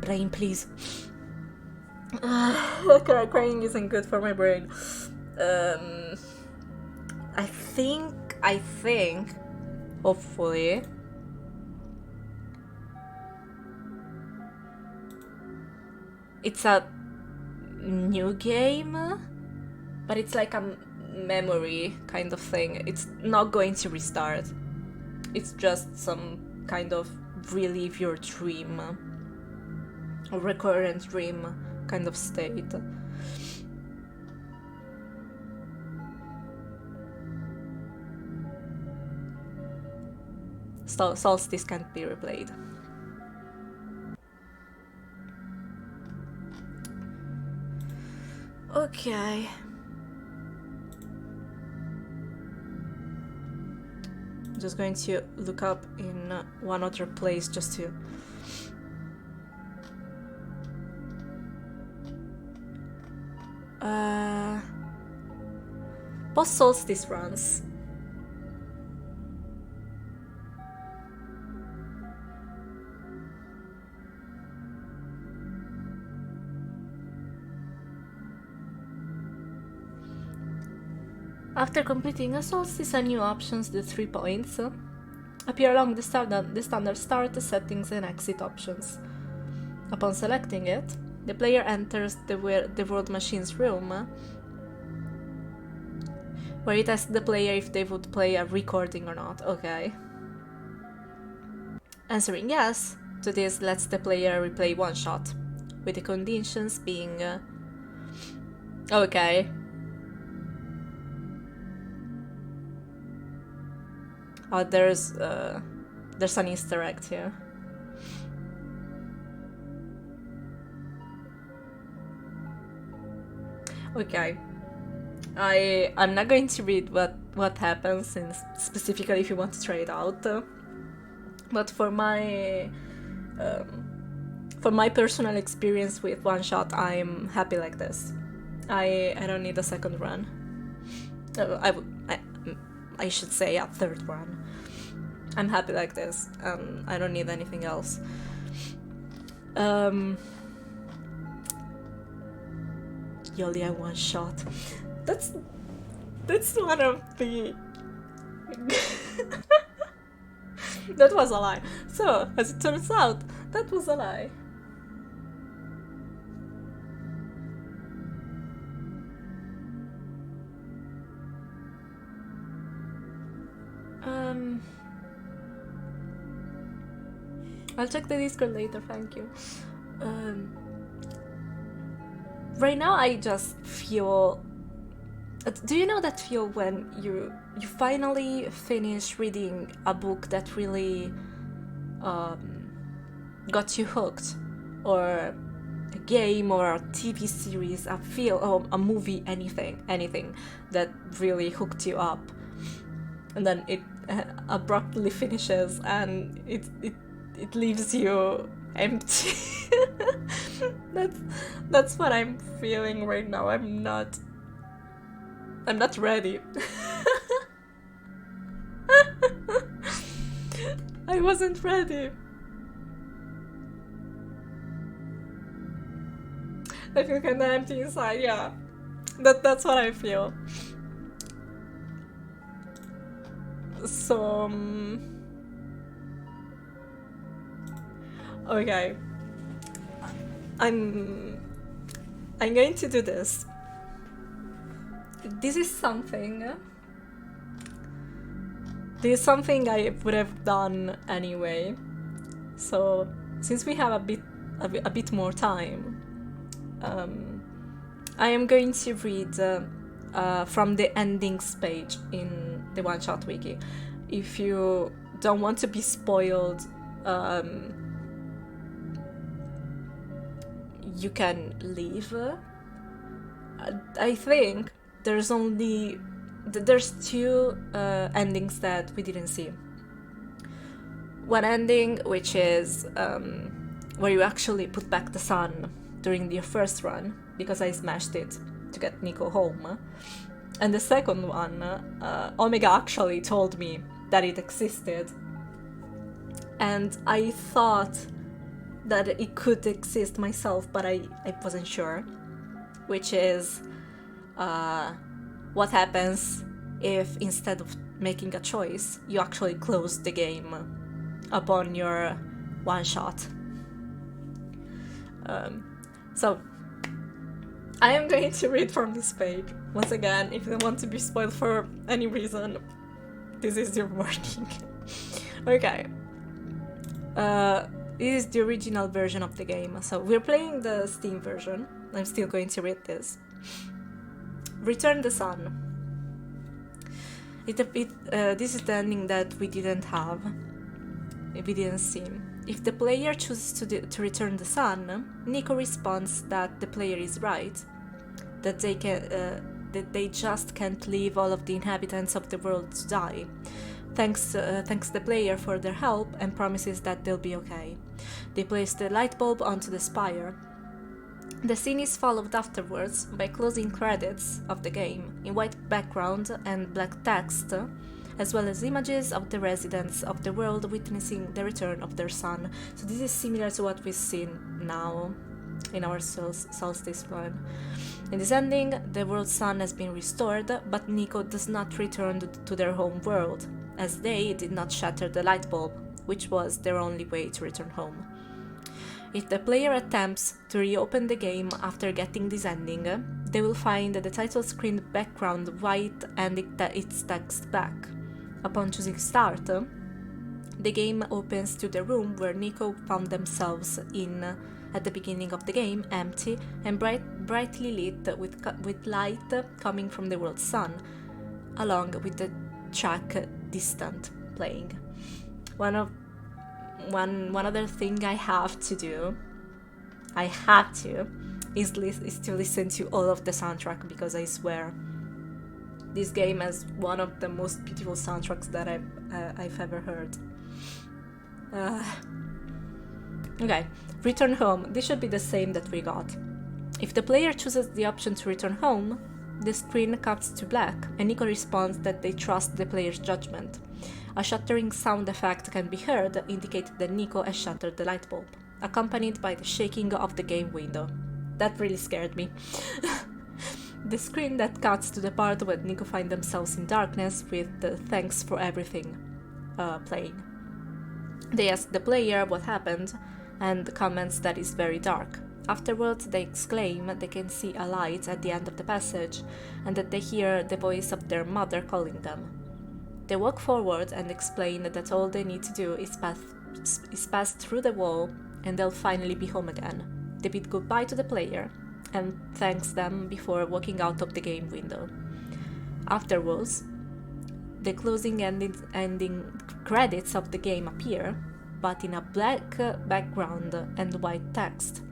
brain, please. Crying isn't good for my brain. I think, hopefully, it's a new game, but it's like a memory kind of thing. It's not going to restart. It's just some kind of relive your dream, or recurrent dream kind of state. Solstice can't be replayed. Okay. I'm just going to look up in one other place just to... post-solstice runs. After completing a solstice, a new options, the 3 points, appear along the standard start, settings and exit options. Upon selecting it, the player enters the world machine's room, where it asks the player if they would play a recording or not. Okay. Answering yes to this lets the player replay OneShot, with the conditions being... Okay. Oh, there's an Easter egg here. Okay. I'm not going to read what happens, since specifically if you want to try it out. But for my personal experience with OneShot, I'm happy like this. I don't need a second run. I should say a third run. I'm happy like this. I don't need anything else. Yoli, I OneShot. That's one of the... That was a lie. So, as it turns out, that was a lie. I'll check the Discord later, thank you. Right now I just feel... Do you know that feel when you finally finish reading a book that really got you hooked? Or a game or a TV series, a film, or a movie, anything that really hooked you up. And then it abruptly finishes and it leaves you empty. That's what I'm feeling right now. I'm not ready. I wasn't ready. I feel kinda empty inside, yeah. That's what I feel. So okay, I'm going to do this. This is something I would have done anyway. So since we have a bit more time, I am going to read from the endings page in the OneShot wiki. If you don't want to be spoiled, you can leave. I think there's two endings that we didn't see. One ending which is where you actually put back the sun during your first run, because I smashed it to get Nico home. And the second one, Omega actually told me that it existed, and I thought that it could exist myself, but I wasn't sure, which is what happens if instead of making a choice, you actually close the game upon your OneShot. So I am going to read from this page. Once again, if you don't want to be spoiled for any reason, this is your warning. Okay. This is the original version of the game. So we're playing the Steam version. I'm still going to read this. Return the sun. This is the ending that we didn't have. We didn't see. If the player chooses to return the sun, Nico responds that the player is right, that they just can't leave all of the inhabitants of the world to die. Thanks the player for their help and promises that they'll be okay. They place the light bulb onto the spire. The scene is followed afterwards by closing credits of the game in white background and black text, as well as images of the residents of the world witnessing the return of their sun. So this is similar to what we've seen now in our solstice one. In this ending, the world's sun has been restored, but Nico does not return to their home world, as they did not shatter the light bulb, which was their only way to return home. If the player attempts to reopen the game after getting this ending, they will find the title screen background white and its text black. Upon choosing start, the game opens to the room where Nico found themselves in at the beginning of the game, empty and brightly lit with light coming from the world's sun, along with the track Distant playing. One other thing I have to do, is to listen to all of the soundtrack, because I swear this game has one of the most beautiful soundtracks that I've ever heard. Okay, return home. This should be the same that we got. If the player chooses the option to return home, the screen cuts to black, and Nico responds that they trust the player's judgment. A shattering sound effect can be heard, indicating that Nico has shattered the light bulb, accompanied by the shaking of the game window. That really scared me. The screen that cuts to the part where Nico find themselves in darkness with the thanks for everything playing. They ask the player what happened and comments that it's very dark. Afterwards, they exclaim they can see a light at the end of the passage and that they hear the voice of their mother calling them. They walk forward and explain that all they need to do is pass through the wall and they'll finally be home again. They bid goodbye to the player and thanks them before walking out of the game window. Afterwards, the closing ending credits of the game appear, but in a black background and white text.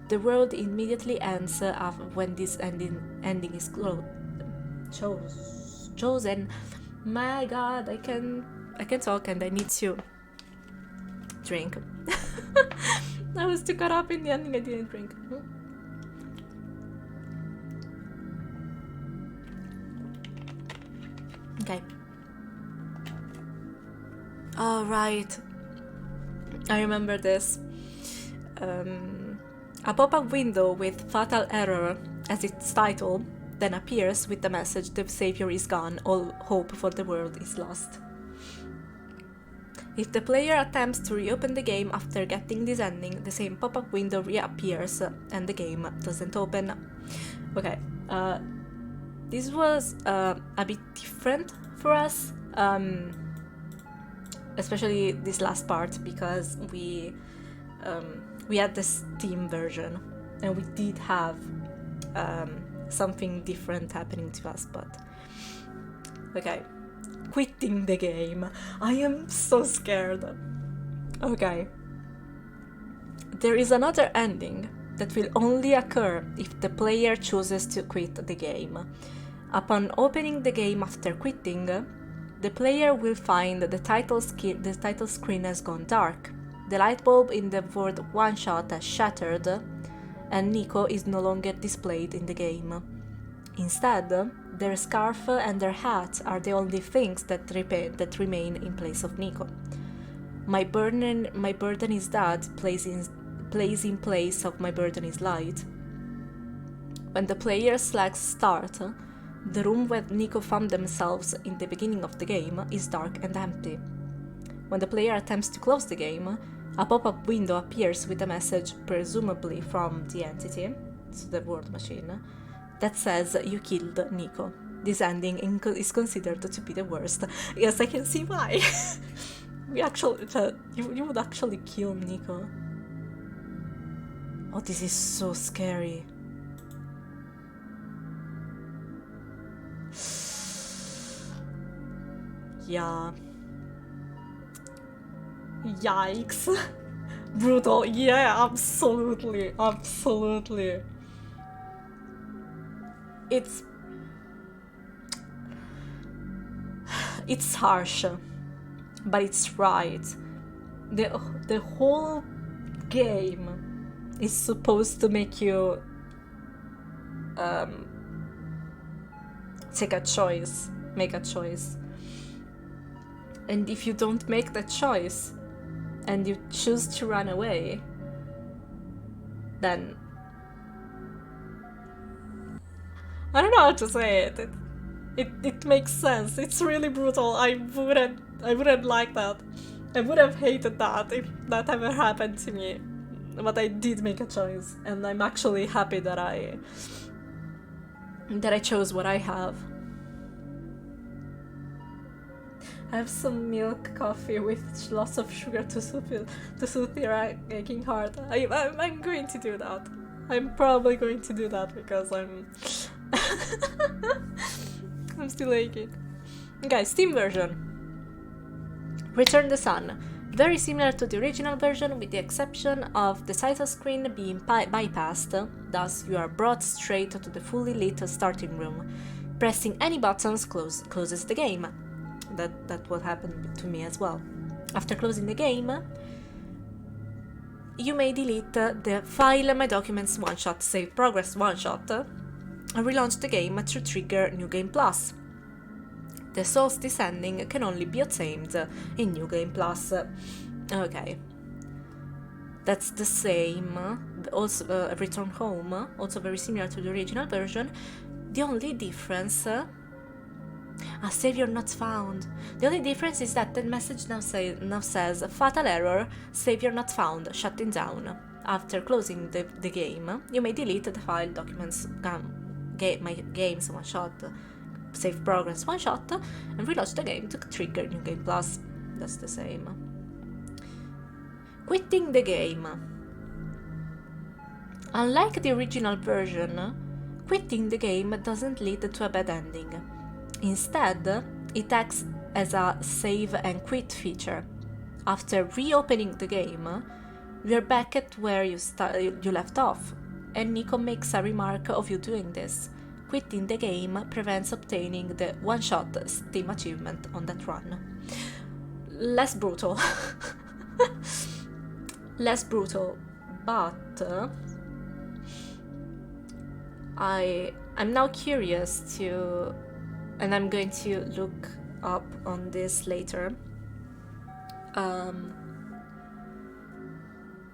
The world immediately ends when this ending is chosen. My God, I can talk and I need to drink. I was too caught up in the ending, I didn't drink. Okay. All right. I remember this. A pop-up window with Fatal Error as its title then appears with the message "The Savior is gone, all hope for the world is lost." If the player attempts to reopen the game after getting this ending, the same pop-up window reappears and the game doesn't open. Okay, this was a bit different for us, especially this last part, because we had the Steam version and we did have something different happening to us, but okay. Quitting the game. I am so scared. Okay. There is another ending that will only occur if the player chooses to quit the game. Upon opening the game after quitting, the player will find the title screen has gone dark. The light bulb in the word OneShot has shattered, and Nico is no longer displayed in the game. Instead, their scarf and their hat are the only things that remain in place of Nico. My burden is dead plays in place of my burden is light. When the player selects start, the room where Nico found themselves in the beginning of the game is dark and empty. When the player attempts to close the game, a pop-up window appears with a message presumably from the entity, to the word machine that says you killed Nico. This ending is considered to be the worst. Yes, I can see why. You would actually kill Nico. Oh, this is so scary. Yeah. Yikes. Brutal. Yeah, absolutely. Absolutely. It's harsh, but it's right. The whole game is supposed to make you make a choice. And if you don't make that choice and you choose to run away, then I don't know how to say it. It makes sense. It's really brutal. I wouldn't like that. I would have hated that if that ever happened to me. But I did make a choice, and I'm actually happy that I chose what I have. I have some milk coffee with lots of sugar to soothe your aching heart. I'm going to do that. I'm probably going to do that because I'm I'm still aching. Okay, Steam version. Return the Sun. Very similar to the original version, with the exception of the title screen being bypassed, thus you are brought straight to the fully lit starting room. Pressing any buttons closes the game. That will happen to me as well. After closing the game, you may delete the File My Documents OneShot Save Progress OneShot and relaunch the game to trigger New Game Plus. The Solstice ending can only be obtained in New Game Plus. Okay. That's the same. Also, Return Home, also very similar to the original version. The only difference... Savior not found. The only difference is that the message now says fatal error, savior not found, shutting down. After closing the game, you may delete the file documents my games one shot, save progress one shot, and relaunch the game to trigger New Game Plus. That's the same. Quitting the game. Unlike the original version, quitting the game doesn't lead to a bad ending. Instead, it acts as a save and quit feature. After reopening the game, you're back at where you left off, and Nico makes a remark of you doing this. Quitting the game prevents obtaining the one-shot Steam achievement on that run. Less brutal. Less brutal, but I'm now curious to... and I'm going to look up on this later.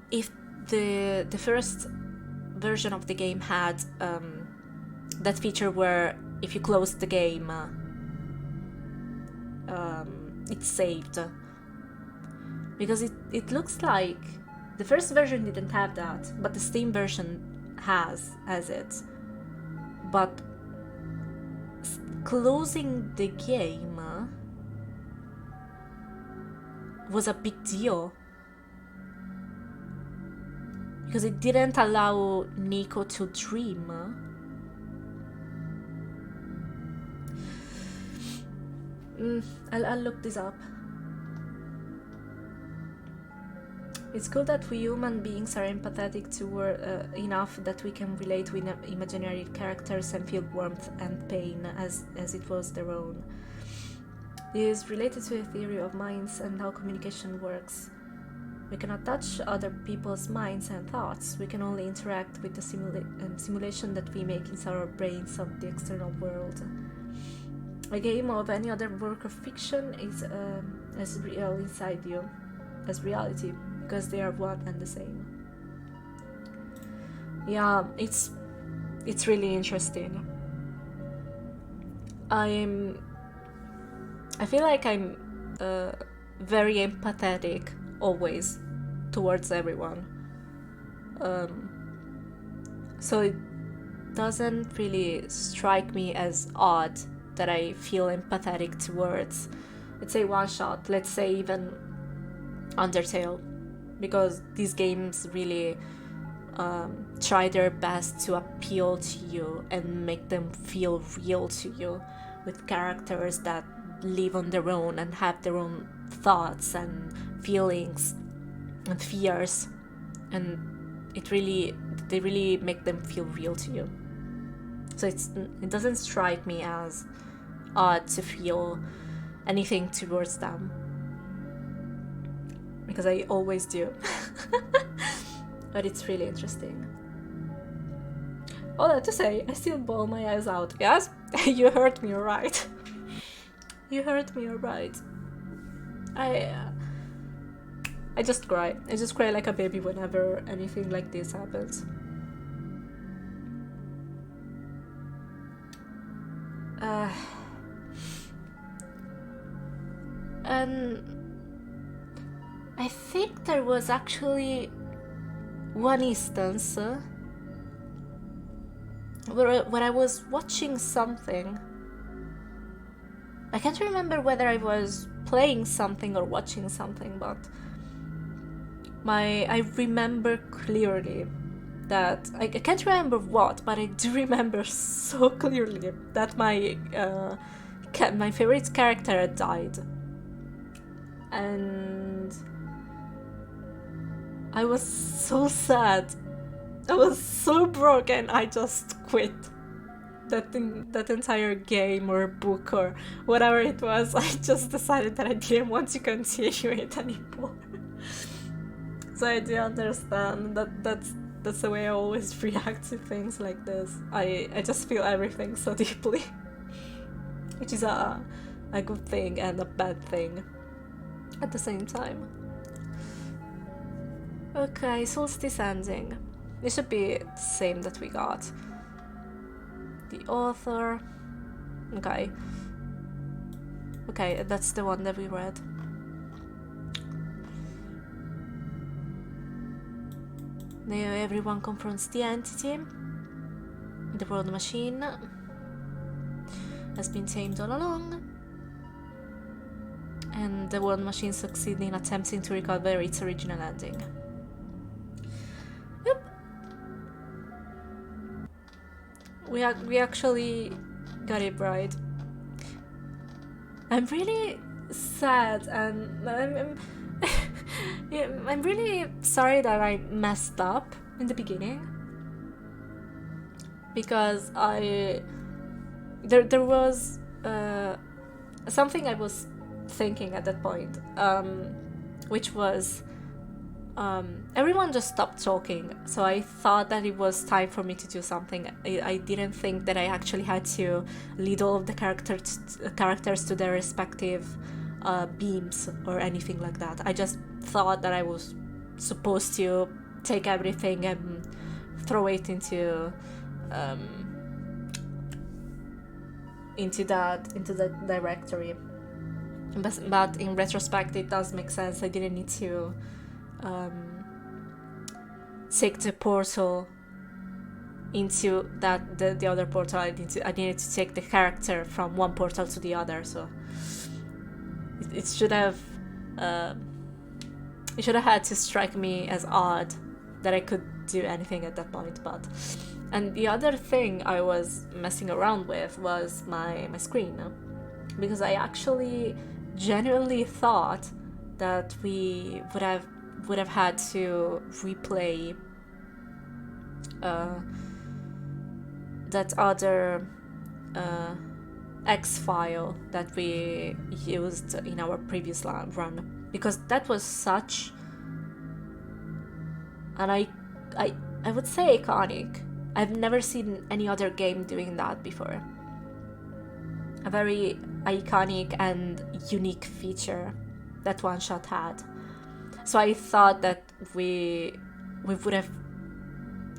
If the first version of the game had that feature where if you close the game, it's saved. Because it looks like the first version didn't have that, but the Steam version has it. But closing the game was a big deal because it didn't allow Nico to dream. I'll look this up. It's cool that we human beings are empathetic enough that we can relate with imaginary characters and feel warmth and pain as it was their own. It is related to a theory of minds and how communication works. We cannot touch other people's minds and thoughts. We can only interact with the simulation that we make inside our brains of the external world. A game of any other work of fiction is as real inside you as reality, because they are one and the same. Yeah, it's really interesting. I feel like I'm very empathetic always towards everyone. So doesn't really strike me as odd that I feel empathetic towards. Let's say OneShot, let's say even Undertale, because these games really try their best to appeal to you and make them feel real to you, with characters that live on their own and have their own thoughts and feelings and fears, and they really make them feel real to you. So it doesn't strike me as odd to feel anything towards them, because I always do. But it's really interesting. All that to say, I still bawl my eyes out. Yes, you heard me right. You heard me right. I just cry. I just cry like a baby whenever anything like this happens. And I think there was actually one instance where I was watching something. I can't remember whether I was playing something or watching something, but I remember clearly that I can't remember what, but I do remember so clearly that my favorite character had died, and I was so sad. I was so broken. I just quit that entire game or book or whatever it was. I just decided that I didn't want to continue it anymore. So I do understand that's the way I always react to things like this. I just feel everything so deeply, which is a good thing and a bad thing at the same time. Okay, solstice ending. This should be the same that we got. The author. Okay. Okay, that's the one that we read. Now everyone confronts the entity. The world machine has been tamed all along, and the world machine succeeds in attempting to recover its original ending. Yep. We actually got it right. I'm really sad, and I'm really sorry that I messed up in the beginning, because there was something I was thinking at that point, which was everyone just stopped talking, so I thought that it was time for me to do something. I didn't think that I actually had to lead all of the characters to their respective beams or anything like that. I just thought that I was supposed to take everything and throw it into that directory. But in retrospect, it does make sense. I didn't need to take the portal into the other portal. I needed to take the character from one portal to the other. So it should have had to strike me as odd that I could do anything at that point. And the other thing I was messing around with was my screen, because I actually genuinely thought that we would have had to replay that other X file that we used in our previous run, because that was such and I would say iconic. I've never seen any other game doing that before. A very iconic and unique feature that OneShot had. So I thought that we would have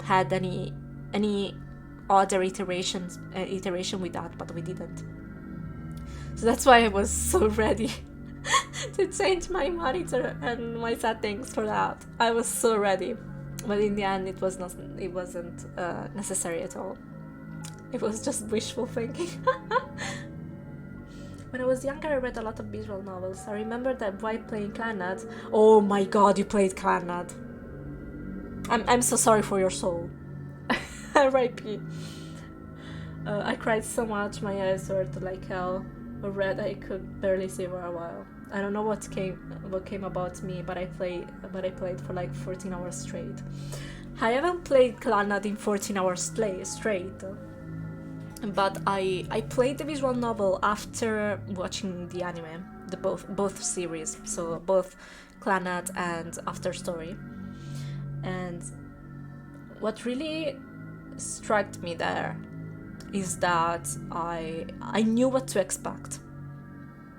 had any other iteration with that, but we didn't. So that's why I was so ready to change my monitor and my settings for that. I was so ready, but in the end it wasn't necessary at all. It was just wishful thinking. When I was younger, I read a lot of visual novels. I remember that while playing Clannad. Oh my god, you played Clannad. I'm so sorry for your soul. R.I.P. I cried so much, my eyes were like hell. Red, I could barely see for a while. I don't know what came about me, but I played for like 14 hours straight. I haven't played Clannad in 14 hours straight. But I played the visual novel after watching the anime, both series, so both Clannad and After Story. And what really struck me there is that I knew what to expect.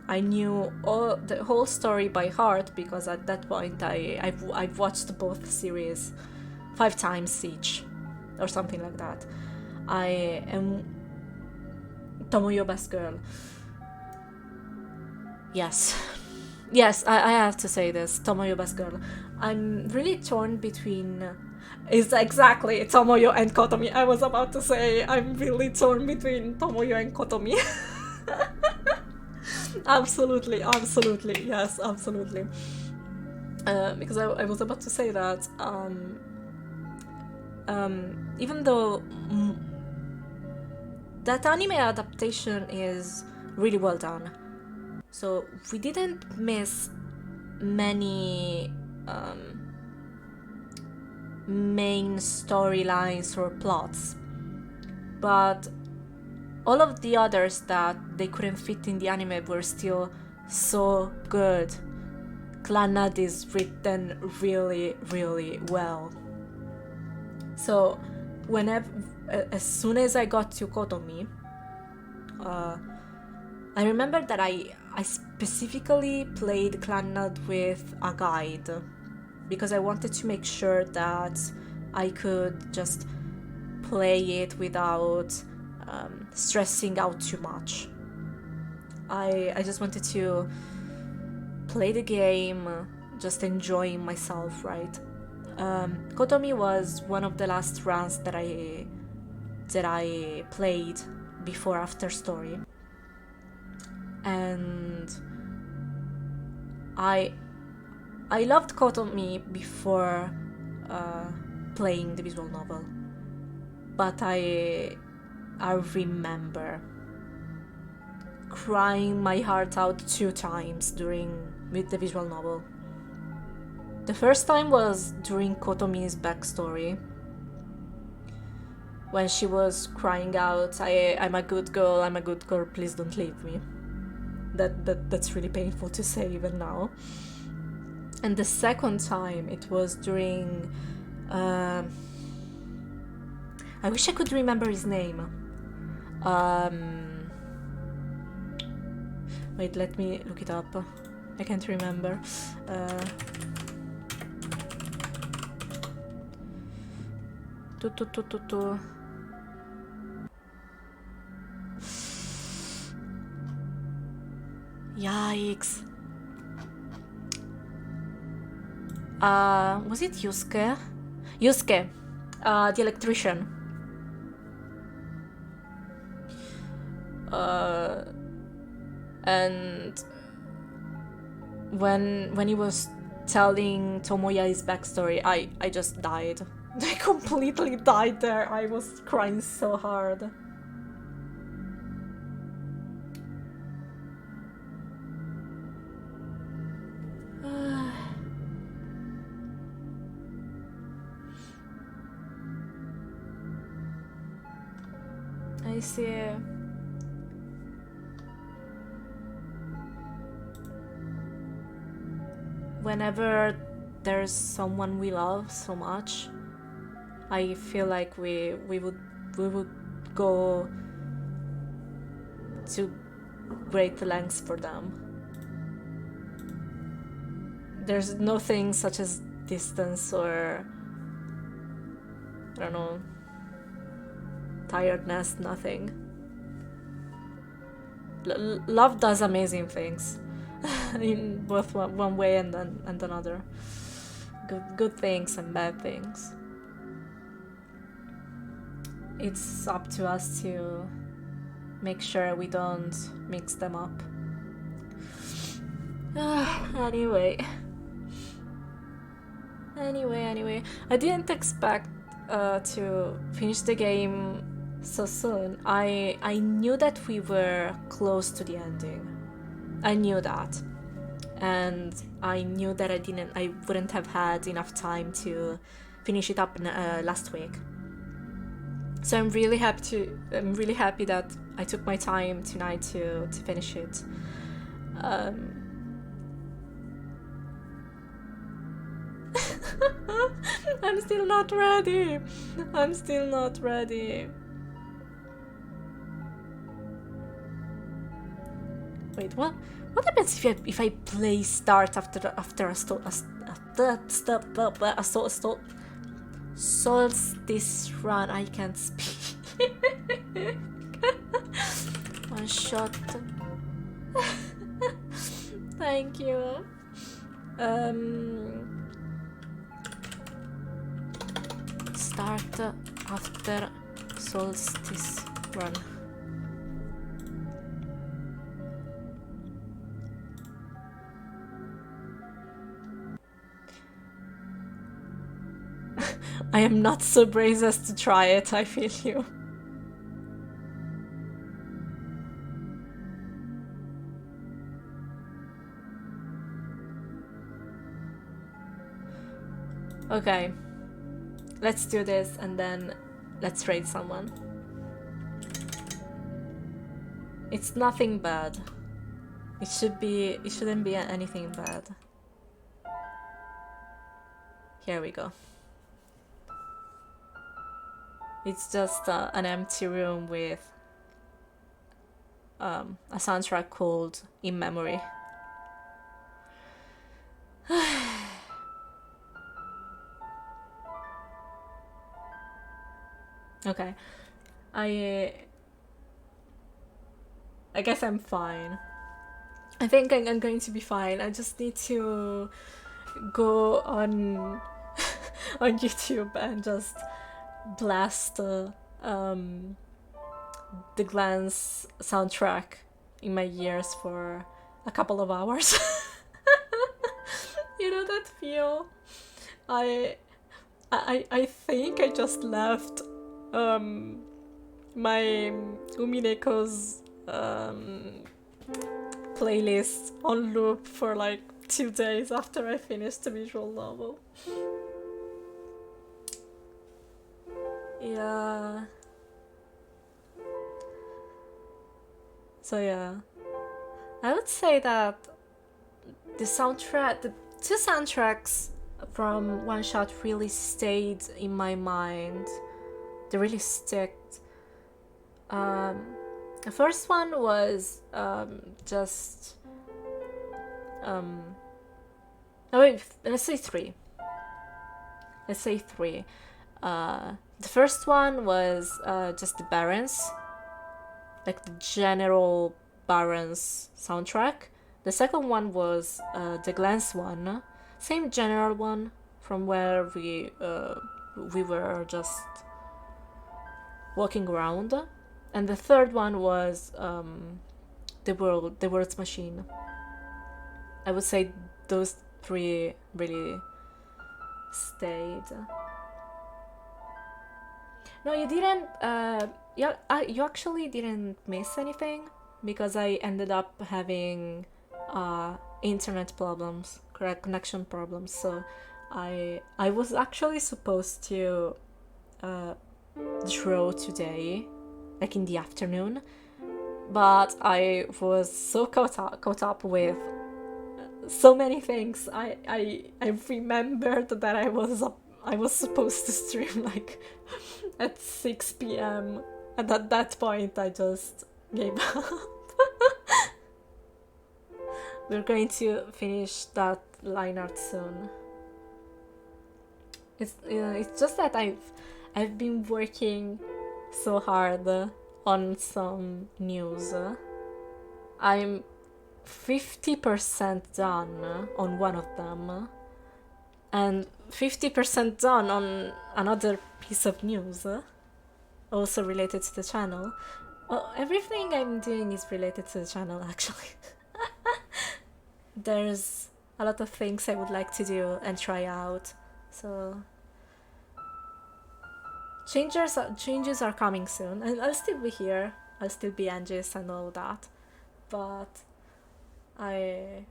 I knew the whole story by heart because at that point I've watched both series 5 times each, or something like that. I am Tomoyo best girl. Yes, I have to say this. Tomoyo best girl. I'm really torn between. Is exactly Tomoyo and Kotomi. I was about to say I'm really torn between Tomoyo and Kotomi. Absolutely, yes, absolutely. Because I was about to say that even though that anime adaptation is really well done, so we didn't miss many main storylines or plots, but all of the others that they couldn't fit in the anime were still so good. Clannad is written really, really well. So as soon as I got to Kotomi, I remember that I specifically played Clannad with a guide because I wanted to make sure that I could just play it without stressing out too much. I just wanted to play the game, just enjoying myself, right? Kotomi was one of the last runs that I played before After Story, and I loved Kotomi before playing the visual novel, but I remember crying my heart out 2 times with the visual novel. The first time was during Kotomi's backstory, when she was crying out, I'm a good girl, please don't leave me. That's really painful to say even now. And the second time, it was during I wish I could remember his name. Wait, let me look it up. I can't remember. Yikes. Was it Yusuke? Yusuke, the electrician. And when he was telling Tomoya his backstory, I just died. I completely died there. I was crying so hard. I see. Whenever there's someone we love so much, I feel like we would go to great lengths for them. There's nothing such as distance or, I don't know, tiredness, nothing. Love does amazing things in both one way and another. Good things and bad things. it's up to us to make sure we don't mix them up. Anyway, I didn't expect to finish the game so soon. I knew that we were close to the ending. I knew that, and I knew that I wouldn't have had enough time to finish it up last week. So I'm really happy that I took my time tonight to finish it. I'm still not ready. Wait, what? What happens if I play start after a solstice run? I can't speak. One shot. Thank you. Start after solstice run. I am not so brave as to try it, I feel you. Okay, let's do this and then let's raid someone. It's nothing bad. It shouldn't be anything bad. Here we go. It's just an empty room with a soundtrack called In Memory. Okay, I guess I'm fine. I think I'm going to be fine. I just need to go on on YouTube and just blast the Glance soundtrack in my ears for a couple of hours. You know that feel? I think I just left my Umineko's playlist on loop for like 2 days after I finished the visual novel. Yeah. So yeah, I would say that the two soundtracks from OneShot really stayed in my mind. They really stick. The first one was just oh wait, let's say three. The first one was just the Barons, like the general Barons soundtrack. The second one was the Glance one, same general one from where we were just walking around. And the third one was the World's Machine. I would say those three really stayed. No, you didn't. You actually didn't miss anything because I ended up having internet problems, connection problems. So I was actually supposed to draw today, like in the afternoon, but I was so caught up with so many things. I remembered that I was supposed to stream like at 6 p.m. and at that point I just gave up. We're going to finish that line art soon. It's just that I've been working so hard on some news. I'm 50% done on one of them and 50% done on another piece of news. also related to the channel. Well, everything I'm doing is related to the channel actually. There's a lot of things I would like to do and try out, so changes are coming soon, and I'll still be here. I'll still be Ange's and all that, but I'm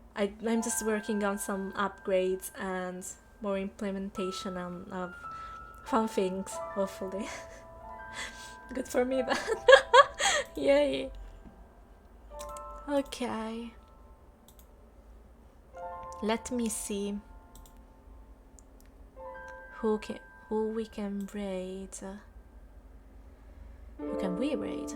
just working on some upgrades and more implementation of fun things, hopefully. Good for me then. Yay. Okay. Let me see who we can raid. Who can we raid?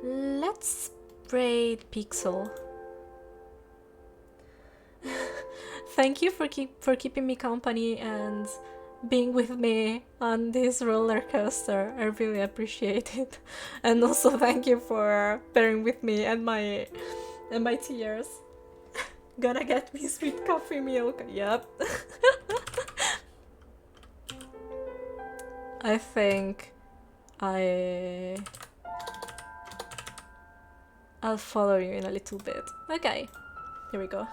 Let's raid Pixel. Thank you for keeping me company and being with me on this roller coaster. I really appreciate it. And also thank you for bearing with me and my tears. Gonna get me sweet coffee milk. Yep. I think I'll follow you in a little bit. Okay, here we go.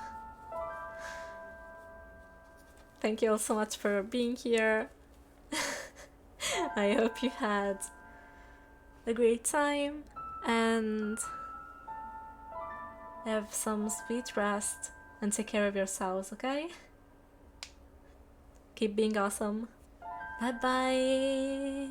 Thank you all so much for being here. I hope you had a great time and have some sweet rest and take care of yourselves, okay? Keep being awesome. Bye bye.